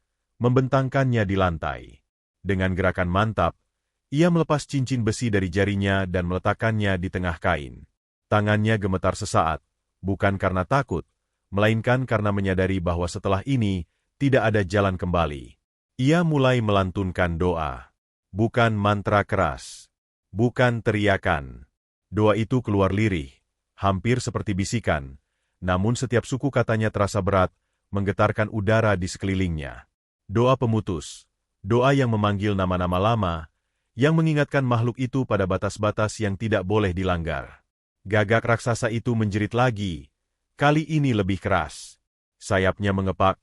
membentangkannya di lantai. Dengan gerakan mantap, ia melepas cincin besi dari jarinya dan meletakkannya di tengah kain. Tangannya gemetar sesaat, bukan karena takut, melainkan karena menyadari bahwa setelah ini, tidak ada jalan kembali. Ia mulai melantunkan doa. Bukan mantra keras, bukan teriakan. Doa itu keluar lirih, hampir seperti bisikan, namun setiap suku katanya terasa berat, menggetarkan udara di sekelilingnya. Doa pemutus, doa yang memanggil nama-nama lama, yang mengingatkan makhluk itu pada batas-batas yang tidak boleh dilanggar. Gagak raksasa itu menjerit lagi, kali ini lebih keras. Sayapnya mengepak,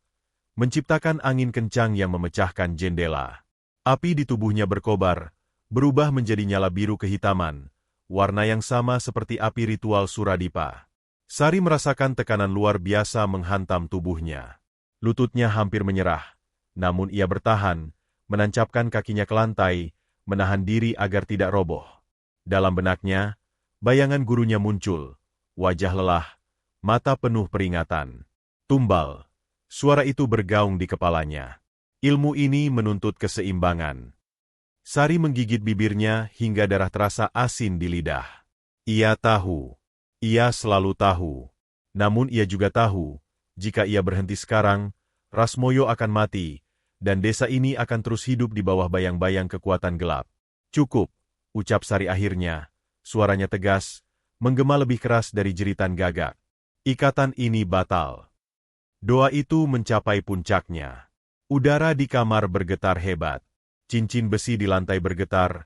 menciptakan angin kencang yang memecahkan jendela. Api di tubuhnya berkobar, berubah menjadi nyala biru kehitaman, warna yang sama seperti api ritual Suradipa. Sari merasakan tekanan luar biasa menghantam tubuhnya. Lututnya hampir menyerah, namun ia bertahan, menancapkan kakinya ke lantai, menahan diri agar tidak roboh. Dalam benaknya, bayangan gurunya muncul, wajah lelah, mata penuh peringatan. Tumbal. Suara itu bergaung di kepalanya. Ilmu ini menuntut keseimbangan. Sari menggigit bibirnya hingga darah terasa asin di lidah. Ia tahu. Ia selalu tahu. Namun ia juga tahu, jika ia berhenti sekarang, Rasmoyo akan mati, dan desa ini akan terus hidup di bawah bayang-bayang kekuatan gelap. Cukup, ucap Sari akhirnya. Suaranya tegas, menggema lebih keras dari jeritan gagak. Ikatan ini batal. Doa itu mencapai puncaknya. Udara di kamar bergetar hebat. Cincin besi di lantai bergetar,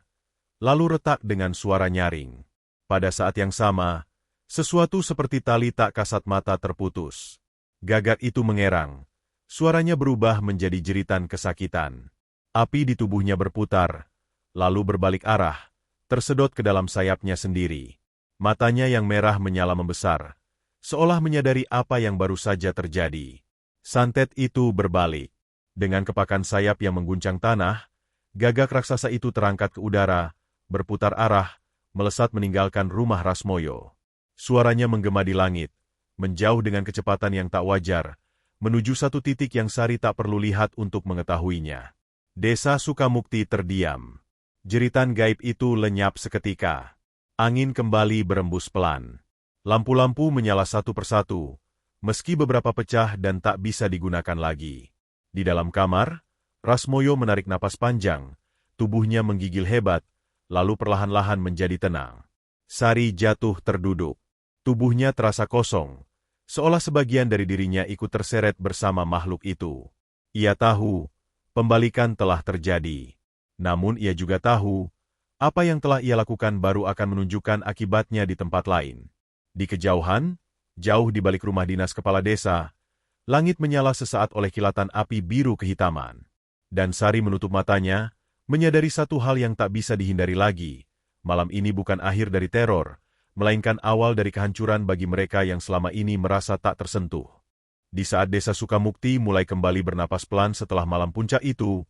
lalu retak dengan suara nyaring. Pada saat yang sama, sesuatu seperti tali tak kasat mata terputus. Gagak itu mengerang. Suaranya berubah menjadi jeritan kesakitan. Api di tubuhnya berputar, lalu berbalik arah, tersedot ke dalam sayapnya sendiri. Matanya yang merah menyala membesar, seolah menyadari apa yang baru saja terjadi. Santet itu berbalik. Dengan kepakan sayap yang mengguncang tanah, gagak raksasa itu terangkat ke udara, berputar arah, melesat meninggalkan rumah Rasmoyo. Suaranya menggema di langit, menjauh dengan kecepatan yang tak wajar, menuju satu titik yang Sari tak perlu lihat untuk mengetahuinya. Desa Sukamukti terdiam. Jeritan gaib itu lenyap seketika. Angin kembali berembus pelan. Lampu-lampu menyala satu persatu, meski beberapa pecah dan tak bisa digunakan lagi. Di dalam kamar, Rasmoyo menarik napas panjang, tubuhnya menggigil hebat, lalu perlahan-lahan menjadi tenang. Sari jatuh terduduk. Tubuhnya terasa kosong, seolah sebagian dari dirinya ikut terseret bersama makhluk itu. Ia tahu, pembalikan telah terjadi. Namun ia juga tahu, Apa yang telah ia lakukan baru akan menunjukkan akibatnya di tempat lain. Di kejauhan, jauh di balik rumah dinas kepala desa, langit menyala sesaat oleh kilatan api biru kehitaman. Dan Sari menutup matanya, menyadari satu hal yang tak bisa dihindari lagi. Malam ini bukan akhir dari teror, melainkan awal dari kehancuran bagi mereka yang selama ini merasa tak tersentuh. Di saat desa Sukamukti mulai kembali bernapas pelan setelah malam puncak itu,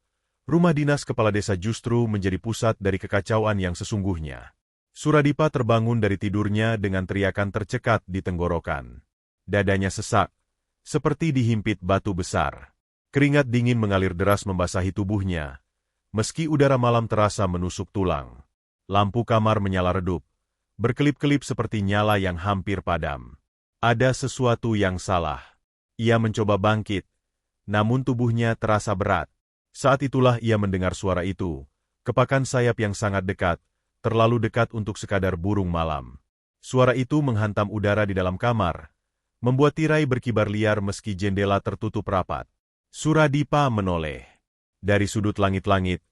rumah dinas kepala desa justru menjadi pusat dari kekacauan yang sesungguhnya. Suradipa terbangun dari tidurnya dengan teriakan tercekat di tenggorokan. Dadanya sesak, seperti dihimpit batu besar. Keringat dingin mengalir deras membasahi tubuhnya, meski udara malam terasa menusuk tulang. Lampu kamar menyala redup, berkelip-kelip seperti nyala yang hampir padam. Ada sesuatu yang salah. Ia mencoba bangkit, namun tubuhnya terasa berat. Saat itulah ia mendengar suara itu, kepakan sayap yang sangat dekat, terlalu dekat untuk sekadar burung malam. Suara itu menghantam udara di dalam kamar, membuat tirai berkibar liar meski jendela tertutup rapat. Suradipa menoleh. Dari sudut langit-langit,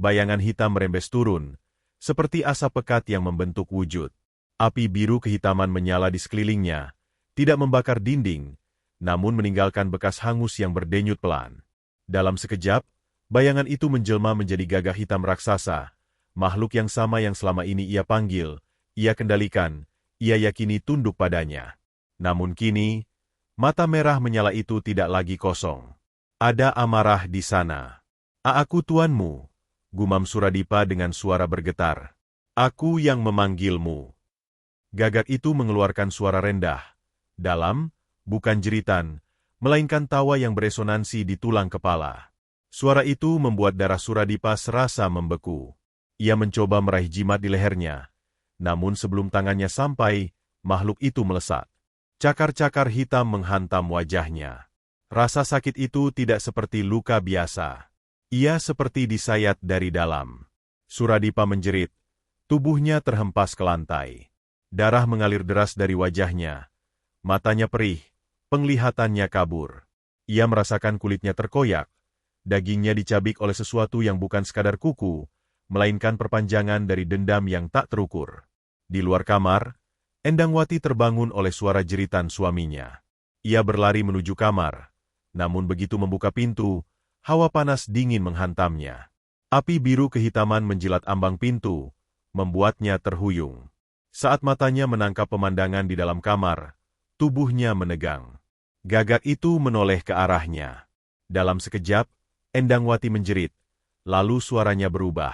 bayangan hitam merembes turun, seperti asap pekat yang membentuk wujud. Api biru kehitaman menyala di sekelilingnya, tidak membakar dinding, namun meninggalkan bekas hangus yang berdenyut pelan. Dalam sekejap, bayangan itu menjelma menjadi gagak hitam raksasa, makhluk yang sama yang selama ini ia panggil, ia kendalikan, ia yakini tunduk padanya. Namun kini, mata merah menyala itu tidak lagi kosong. Ada amarah di sana. Aku tuanmu, gumam Suradipa dengan suara bergetar. Aku yang memanggilmu. Gagak itu mengeluarkan suara rendah, dalam, bukan jeritan, melainkan tawa yang beresonansi di tulang kepala. Suara itu membuat darah Suradipa serasa membeku. Ia mencoba meraih jimat di lehernya, namun sebelum tangannya sampai, makhluk itu melesat. Cakar-cakar hitam menghantam wajahnya. Rasa sakit itu tidak seperti luka biasa. Ia seperti disayat dari dalam. Suradipa menjerit, tubuhnya terhempas ke lantai. Darah mengalir deras dari wajahnya. Matanya perih, penglihatannya kabur. Ia merasakan kulitnya terkoyak. Dagingnya dicabik oleh sesuatu yang bukan sekadar kuku, melainkan perpanjangan dari dendam yang tak terukur. Di luar kamar, Endangwati terbangun oleh suara jeritan suaminya. Ia berlari menuju kamar, namun begitu membuka pintu, hawa panas dingin menghantamnya. Api biru kehitaman menjilat ambang pintu, membuatnya terhuyung. Saat matanya menangkap pemandangan di dalam kamar, tubuhnya menegang. Gagak itu menoleh ke arahnya. Dalam sekejap, Endangwati menjerit, lalu suaranya berubah.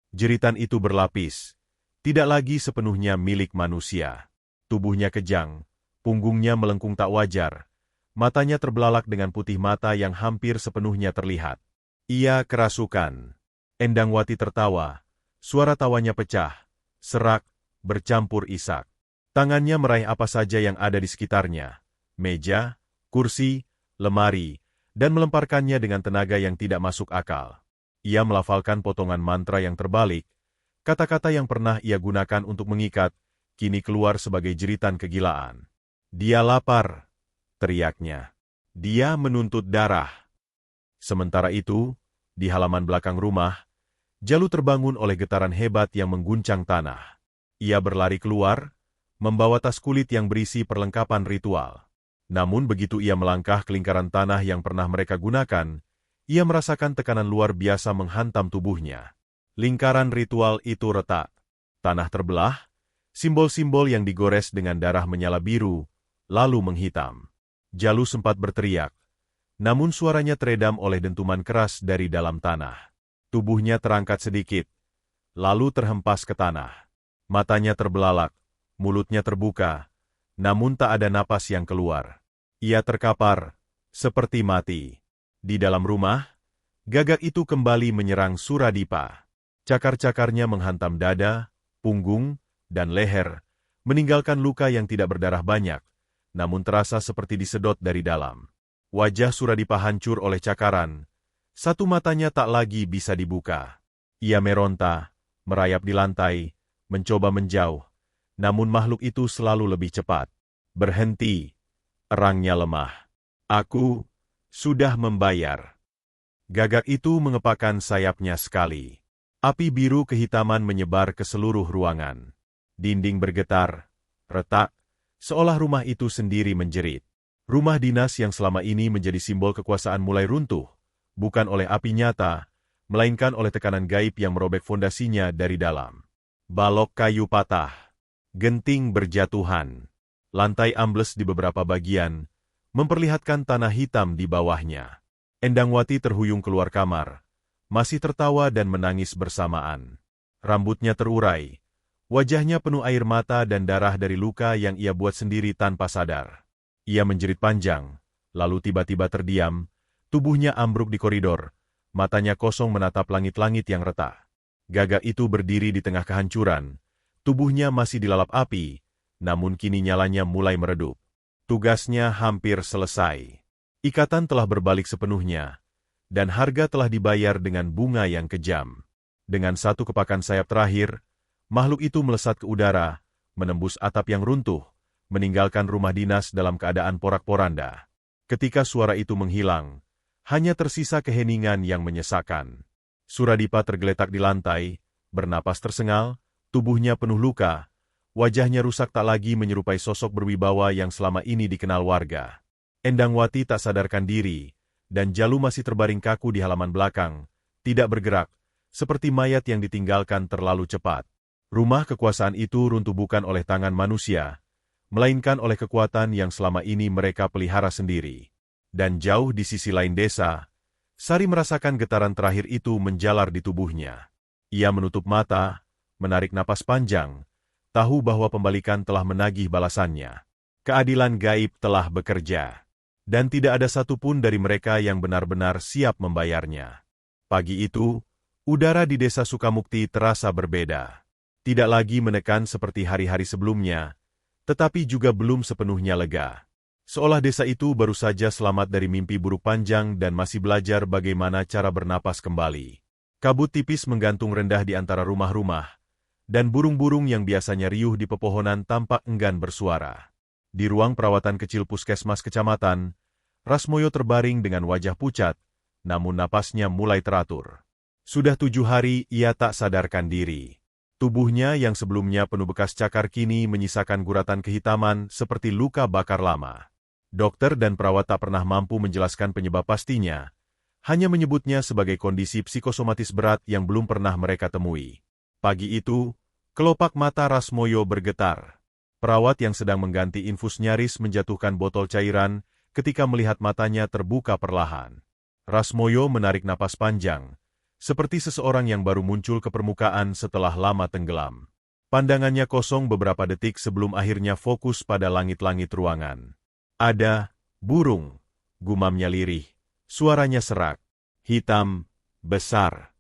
Jeritan itu berlapis, tidak lagi sepenuhnya milik manusia. Tubuhnya kejang, punggungnya melengkung tak wajar, matanya terbelalak dengan putih mata yang hampir sepenuhnya terlihat. Ia kerasukan. Endangwati tertawa, suara tawanya pecah, serak, bercampur isak. Tangannya meraih apa saja yang ada di sekitarnya, meja, kursi, lemari, dan melemparkannya dengan tenaga yang tidak masuk akal. Ia melafalkan potongan mantra yang terbalik, kata-kata yang pernah ia gunakan untuk mengikat, kini keluar sebagai jeritan kegilaan. Dia lapar, teriaknya. Dia menuntut darah. Sementara itu, di halaman belakang rumah, Jalu terbangun oleh getaran hebat yang mengguncang tanah. Ia berlari keluar, membawa tas kulit yang berisi perlengkapan ritual. Namun begitu ia melangkah ke lingkaran tanah yang pernah mereka gunakan, ia merasakan tekanan luar biasa menghantam tubuhnya. Lingkaran ritual itu retak. Tanah terbelah, simbol-simbol yang digores dengan darah menyala biru, lalu menghitam. Jalu sempat berteriak, namun suaranya teredam oleh dentuman keras dari dalam tanah. Tubuhnya terangkat sedikit, lalu terhempas ke tanah. Matanya terbelalak, mulutnya terbuka, namun tak ada napas yang keluar. Ia terkapar, seperti mati. Di dalam rumah, gagak itu kembali menyerang Suradipa. Cakar-cakarnya menghantam dada, punggung, dan leher, meninggalkan luka yang tidak berdarah banyak, namun terasa seperti disedot dari dalam. Wajah Suradipa hancur oleh cakaran, satu matanya tak lagi bisa dibuka. Ia meronta, merayap di lantai, mencoba menjauh, namun makhluk itu selalu lebih cepat. Berhenti, erangnya lemah. Aku sudah membayar. Gagak itu mengepakkan sayapnya sekali. Api biru kehitaman menyebar ke seluruh ruangan. Dinding bergetar, retak, seolah rumah itu sendiri menjerit. Rumah dinas yang selama ini menjadi simbol kekuasaan mulai runtuh, bukan oleh api nyata, melainkan oleh tekanan gaib yang merobek fondasinya dari dalam. Balok kayu patah, genting berjatuhan, lantai ambles di beberapa bagian, memperlihatkan tanah hitam di bawahnya. Endangwati terhuyung keluar kamar, masih tertawa dan menangis bersamaan. Rambutnya terurai, wajahnya penuh air mata dan darah dari luka yang ia buat sendiri tanpa sadar. Ia menjerit panjang, lalu tiba-tiba terdiam, tubuhnya ambruk di koridor, matanya kosong menatap langit-langit yang retak. Gagak itu berdiri di tengah kehancuran, tubuhnya masih dilalap api, namun kini nyalanya mulai meredup. Tugasnya hampir selesai. Ikatan telah berbalik sepenuhnya, dan harga telah dibayar dengan bunga yang kejam. Dengan satu kepakan sayap terakhir, makhluk itu melesat ke udara, menembus atap yang runtuh, meninggalkan rumah dinas dalam keadaan porak-poranda. Ketika suara itu menghilang, hanya tersisa keheningan yang menyesakkan. Suradipa tergeletak di lantai, bernapas tersengal, tubuhnya penuh luka, wajahnya rusak tak lagi menyerupai sosok berwibawa yang selama ini dikenal warga. Endangwati tak sadarkan diri, dan Jalu masih terbaring kaku di halaman belakang, tidak bergerak, seperti mayat yang ditinggalkan terlalu cepat. Rumah kekuasaan itu runtuh bukan oleh tangan manusia, melainkan oleh kekuatan yang selama ini mereka pelihara sendiri. Dan jauh di sisi lain desa, Sari merasakan getaran terakhir itu menjalar di tubuhnya. Ia menutup mata, menarik napas panjang, tahu bahwa pembalikan telah menagih balasannya. Keadilan gaib telah bekerja, dan tidak ada satupun dari mereka yang benar-benar siap membayarnya. Pagi itu, udara di desa Sukamukti terasa berbeda. Tidak lagi menekan seperti hari-hari sebelumnya, tetapi juga belum sepenuhnya lega. Seolah desa itu baru saja selamat dari mimpi buruk panjang dan masih belajar bagaimana cara bernapas kembali. Kabut tipis menggantung rendah di antara rumah-rumah, dan burung-burung yang biasanya riuh di pepohonan tampak enggan bersuara. Di ruang perawatan kecil puskesmas kecamatan, Rasmoyo terbaring dengan wajah pucat, namun napasnya mulai teratur. Sudah 7 hari ia tak sadarkan diri. Tubuhnya yang sebelumnya penuh bekas cakar kini menyisakan guratan kehitaman seperti luka bakar lama. Dokter dan perawat tak pernah mampu menjelaskan penyebab pastinya, hanya menyebutnya sebagai kondisi psikosomatis berat yang belum pernah mereka temui. Pagi itu, kelopak mata Rasmoyo bergetar. Perawat yang sedang mengganti infus nyaris menjatuhkan botol cairan ketika melihat matanya terbuka perlahan. Rasmoyo menarik napas panjang, seperti seseorang yang baru muncul ke permukaan setelah lama tenggelam. Pandangannya kosong beberapa detik sebelum akhirnya fokus pada langit-langit ruangan. Ada burung, gumamnya lirih, suaranya serak, hitam, besar.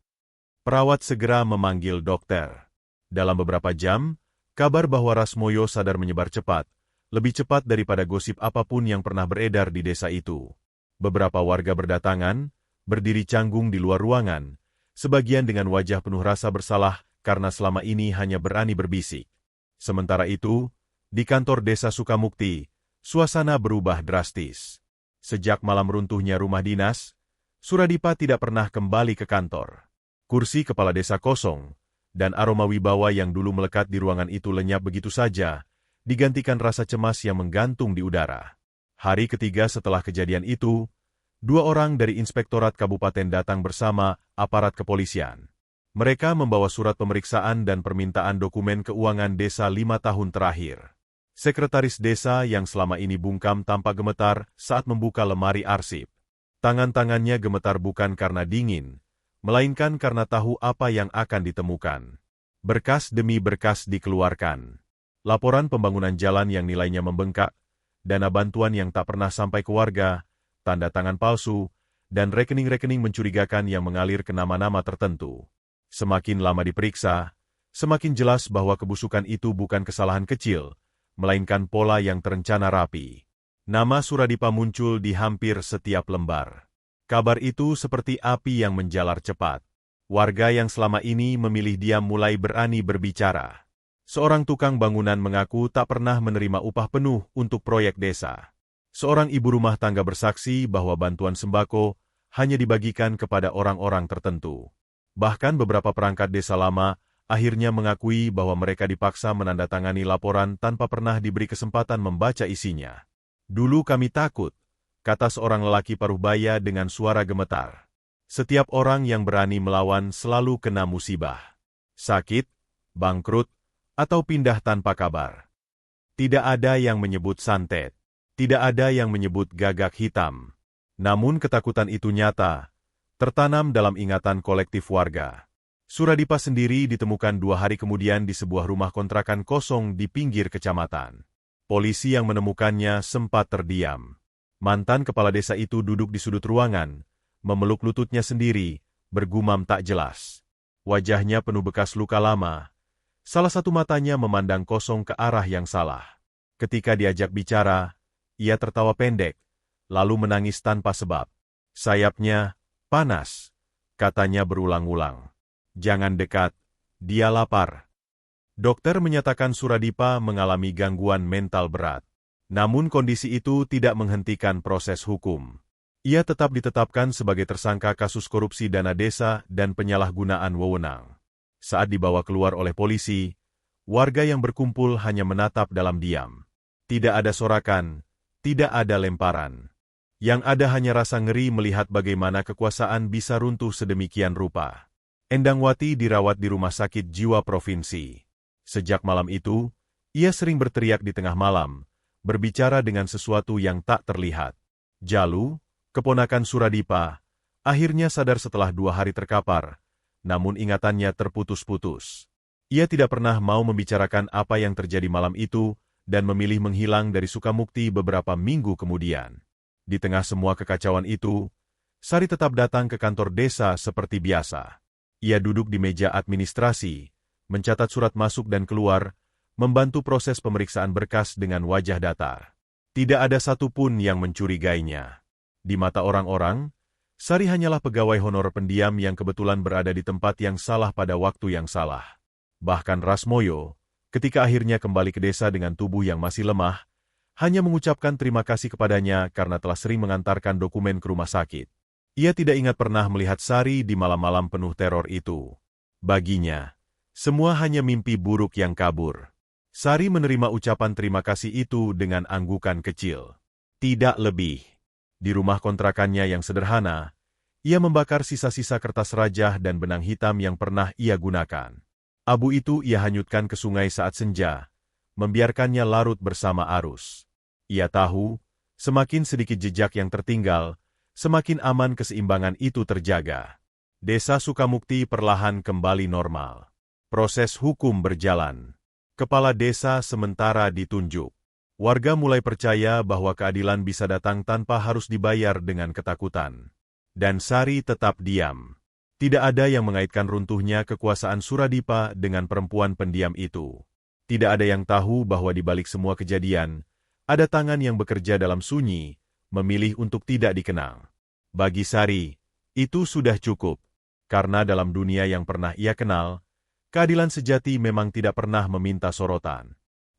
Perawat segera memanggil dokter. Dalam beberapa jam, kabar bahwa Rasmoyo sadar menyebar cepat, lebih cepat daripada gosip apapun yang pernah beredar di desa itu. Beberapa warga berdatangan, berdiri canggung di luar ruangan, sebagian dengan wajah penuh rasa bersalah karena selama ini hanya berani berbisik. Sementara itu, di kantor desa Sukamukti, suasana berubah drastis. Sejak malam runtuhnya rumah dinas, Suradipa tidak pernah kembali ke kantor. Kursi kepala desa kosong, dan aroma wibawa yang dulu melekat di ruangan itu lenyap begitu saja, digantikan rasa cemas yang menggantung di udara. Hari ketiga setelah kejadian itu, 2 orang dari Inspektorat Kabupaten datang bersama aparat kepolisian. Mereka membawa surat pemeriksaan dan permintaan dokumen keuangan desa 5 tahun terakhir. Sekretaris desa yang selama ini bungkam tampak gemetar saat membuka lemari arsip. Tangan-tangannya gemetar bukan karena dingin, melainkan karena tahu apa yang akan ditemukan. Berkas demi berkas dikeluarkan. Laporan pembangunan jalan yang nilainya membengkak, dana bantuan yang tak pernah sampai ke warga, tanda tangan palsu, dan rekening-rekening mencurigakan yang mengalir ke nama-nama tertentu. Semakin lama diperiksa, semakin jelas bahwa kebusukan itu bukan kesalahan kecil, melainkan pola yang terencana rapi. Nama Suradipa muncul di hampir setiap lembar. Kabar itu seperti api yang menjalar cepat. Warga yang selama ini memilih diam mulai berani berbicara. Seorang tukang bangunan mengaku tak pernah menerima upah penuh untuk proyek desa. Seorang ibu rumah tangga bersaksi bahwa bantuan sembako hanya dibagikan kepada orang-orang tertentu. Bahkan beberapa perangkat desa lama akhirnya mengakui bahwa mereka dipaksa menandatangani laporan tanpa pernah diberi kesempatan membaca isinya. "Dulu kami takut," kata seorang lelaki Parubaya dengan suara gemetar. "Setiap orang yang berani melawan selalu kena musibah. Sakit, bangkrut, atau pindah tanpa kabar. Tidak ada yang menyebut santet. Tidak ada yang menyebut gagak hitam. Namun ketakutan itu nyata, tertanam dalam ingatan kolektif warga." Suradipa sendiri ditemukan 2 hari kemudian di sebuah rumah kontrakan kosong di pinggir kecamatan. Polisi yang menemukannya sempat terdiam. Mantan kepala desa itu duduk di sudut ruangan, memeluk lututnya sendiri, bergumam tak jelas. Wajahnya penuh bekas luka lama. Salah satu matanya memandang kosong ke arah yang salah. Ketika diajak bicara, ia tertawa pendek, lalu menangis tanpa sebab. "Sayapnya panas," katanya berulang-ulang. "Jangan dekat, dia lapar." Dokter menyatakan Suradipa mengalami gangguan mental berat. Namun kondisi itu tidak menghentikan proses hukum. Ia tetap ditetapkan sebagai tersangka kasus korupsi dana desa dan penyalahgunaan wewenang. Saat dibawa keluar oleh polisi, warga yang berkumpul hanya menatap dalam diam. Tidak ada sorakan, tidak ada lemparan. Yang ada hanya rasa ngeri melihat bagaimana kekuasaan bisa runtuh sedemikian rupa. Endangwati dirawat di Rumah Sakit Jiwa Provinsi. Sejak malam itu, ia sering berteriak di tengah malam, berbicara dengan sesuatu yang tak terlihat. Jalu, keponakan Suradipa, akhirnya sadar setelah 2 hari terkapar, namun ingatannya terputus-putus. Ia tidak pernah mau membicarakan apa yang terjadi malam itu dan memilih menghilang dari Sukamukti beberapa minggu kemudian. Di tengah semua kekacauan itu, Sari tetap datang ke kantor desa seperti biasa. Ia duduk di meja administrasi, mencatat surat masuk dan keluar, membantu proses pemeriksaan berkas dengan wajah datar. Tidak ada satupun yang mencurigainya. Di mata orang-orang, Sari hanyalah pegawai honor pendiam yang kebetulan berada di tempat yang salah pada waktu yang salah. Bahkan Rasmoyo, ketika akhirnya kembali ke desa dengan tubuh yang masih lemah, hanya mengucapkan terima kasih kepadanya karena telah sering mengantarkan dokumen ke rumah sakit. Ia tidak ingat pernah melihat Sari di malam-malam penuh teror itu. Baginya, semua hanya mimpi buruk yang kabur. Sari menerima ucapan terima kasih itu dengan anggukan kecil. Tidak lebih. Di rumah kontrakannya yang sederhana, ia membakar sisa-sisa kertas rajah dan benang hitam yang pernah ia gunakan. Abu itu ia hanyutkan ke sungai saat senja, membiarkannya larut bersama arus. Ia tahu, semakin sedikit jejak yang tertinggal, semakin aman keseimbangan itu terjaga. Desa Sukamukti perlahan kembali normal. Proses hukum berjalan. Kepala desa sementara ditunjuk. Warga mulai percaya bahwa keadilan bisa datang tanpa harus dibayar dengan ketakutan. Dan Sari tetap diam. Tidak ada yang mengaitkan runtuhnya kekuasaan Suradipa dengan perempuan pendiam itu. Tidak ada yang tahu bahwa di balik semua kejadian, ada tangan yang bekerja dalam sunyi, memilih untuk tidak dikenang. Bagi Sari, itu sudah cukup, karena dalam dunia yang pernah ia kenal, keadilan sejati memang tidak pernah meminta sorotan.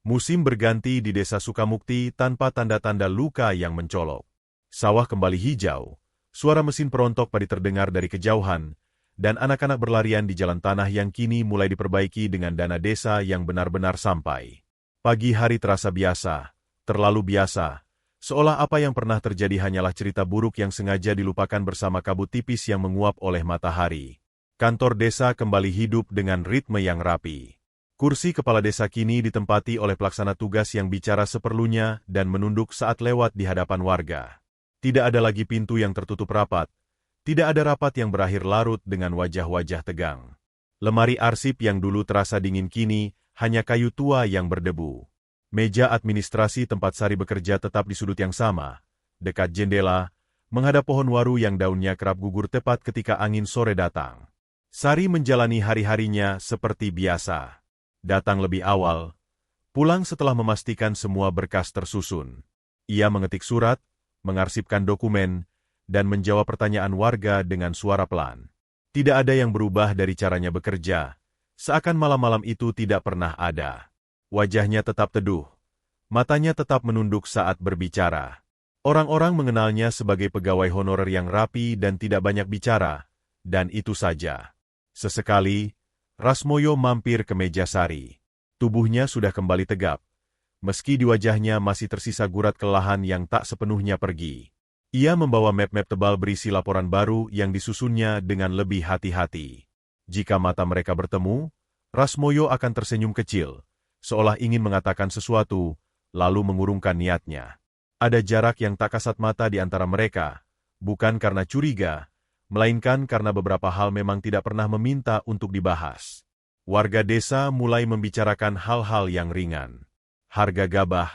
Musim berganti di desa Sukamukti tanpa tanda-tanda luka yang mencolok. Sawah kembali hijau, suara mesin perontok padi terdengar dari kejauhan, dan anak-anak berlarian di jalan tanah yang kini mulai diperbaiki dengan dana desa yang benar-benar sampai. Pagi hari terasa biasa, terlalu biasa, seolah apa yang pernah terjadi hanyalah cerita buruk yang sengaja dilupakan bersama kabut tipis yang menguap oleh matahari. Kantor desa kembali hidup dengan ritme yang rapi. Kursi kepala desa kini ditempati oleh pelaksana tugas yang bicara seperlunya dan menunduk saat lewat di hadapan warga. Tidak ada lagi pintu yang tertutup rapat. Tidak ada rapat yang berakhir larut dengan wajah-wajah tegang. Lemari arsip yang dulu terasa dingin kini hanya kayu tua yang berdebu. Meja administrasi tempat Sari bekerja tetap di sudut yang sama, dekat jendela, menghadap pohon waru yang daunnya kerap gugur tepat ketika angin sore datang. Sari menjalani hari-harinya seperti biasa. Datang lebih awal, pulang setelah memastikan semua berkas tersusun. Ia mengetik surat, mengarsipkan dokumen, dan menjawab pertanyaan warga dengan suara pelan. Tidak ada yang berubah dari caranya bekerja, seakan malam-malam itu tidak pernah ada. Wajahnya tetap teduh, matanya tetap menunduk saat berbicara. Orang-orang mengenalnya sebagai pegawai honorer yang rapi dan tidak banyak bicara, dan itu saja. Sesekali, Rasmoyo mampir ke meja Sari. Tubuhnya sudah kembali tegap, meski di wajahnya masih tersisa gurat kelelahan yang tak sepenuhnya pergi. Ia membawa map-map tebal berisi laporan baru yang disusunnya dengan lebih hati-hati. Jika mata mereka bertemu, Rasmoyo akan tersenyum kecil, seolah ingin mengatakan sesuatu, lalu mengurungkan niatnya. Ada jarak yang tak kasat mata di antara mereka, bukan karena curiga, melainkan karena beberapa hal memang tidak pernah meminta untuk dibahas. Warga desa mulai membicarakan hal-hal yang ringan. Harga gabah,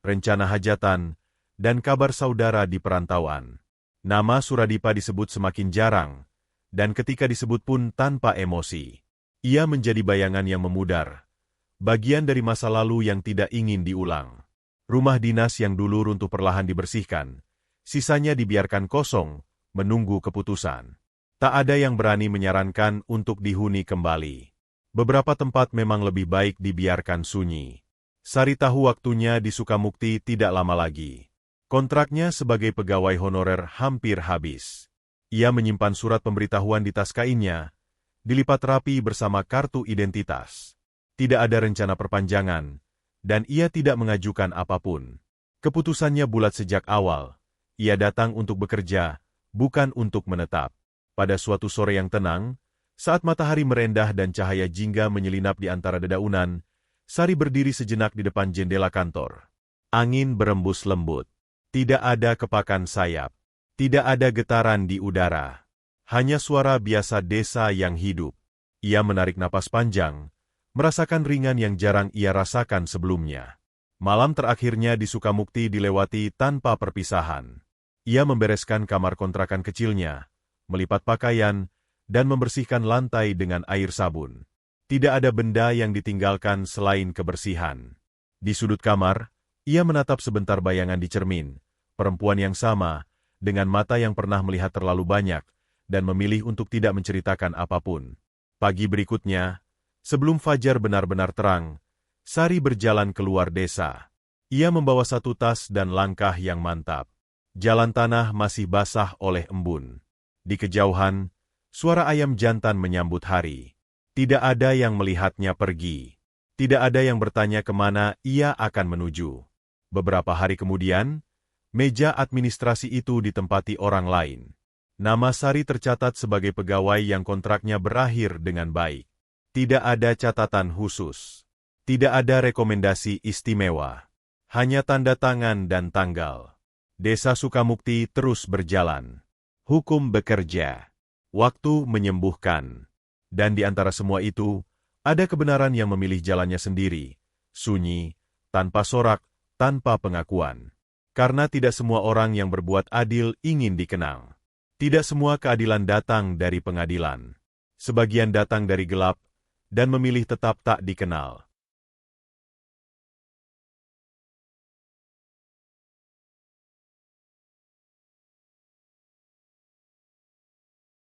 rencana hajatan, dan kabar saudara di perantauan. Nama Suradipa disebut semakin jarang, dan ketika disebut pun tanpa emosi. Ia menjadi bayangan yang memudar, bagian dari masa lalu yang tidak ingin diulang. Rumah dinas yang dulu runtuh perlahan dibersihkan, sisanya dibiarkan kosong, menunggu keputusan. Tak ada yang berani menyarankan untuk dihuni kembali. Beberapa tempat memang lebih baik dibiarkan sunyi. Sari tahu waktunya di Sukamukti tidak lama lagi. Kontraknya sebagai pegawai honorer hampir habis. Ia menyimpan surat pemberitahuan di tas kainnya, dilipat rapi bersama kartu identitas. Tidak ada rencana perpanjangan, dan ia tidak mengajukan apapun. Keputusannya bulat sejak awal. Ia datang untuk bekerja, bukan untuk menetap. Pada suatu sore yang tenang, saat matahari merendah dan cahaya jingga menyelinap di antara dedaunan, Sari berdiri sejenak di depan jendela kantor. Angin berembus lembut. Tidak ada kepakan sayap. Tidak ada getaran di udara. Hanya suara biasa desa yang hidup. Ia menarik napas panjang, merasakan ringan yang jarang ia rasakan sebelumnya. Malam terakhirnya di Sukamukti dilewati tanpa perpisahan. Ia membereskan kamar kontrakan kecilnya, melipat pakaian, dan membersihkan lantai dengan air sabun. Tidak ada benda yang ditinggalkan selain kebersihan. Di sudut kamar, ia menatap sebentar bayangan di cermin, perempuan yang sama, dengan mata yang pernah melihat terlalu banyak, dan memilih untuk tidak menceritakan apapun. Pagi berikutnya, sebelum fajar benar-benar terang, Sari berjalan keluar desa. Ia membawa satu tas dan langkah yang mantap. Jalan tanah masih basah oleh embun. Di kejauhan, suara ayam jantan menyambut hari. Tidak ada yang melihatnya pergi. Tidak ada yang bertanya kemana ia akan menuju. Beberapa hari kemudian, meja administrasi itu ditempati orang lain. Nama Sari tercatat sebagai pegawai yang kontraknya berakhir dengan baik. Tidak ada catatan khusus. Tidak ada rekomendasi istimewa. Hanya tanda tangan dan tanggal. Desa Sukamukti terus berjalan. Hukum bekerja. Waktu menyembuhkan. Dan di antara semua itu, ada kebenaran yang memilih jalannya sendiri. Sunyi, tanpa sorak, tanpa pengakuan. Karena tidak semua orang yang berbuat adil ingin dikenang. Tidak semua keadilan datang dari pengadilan. Sebagian datang dari gelap, dan memilih tetap tak dikenal.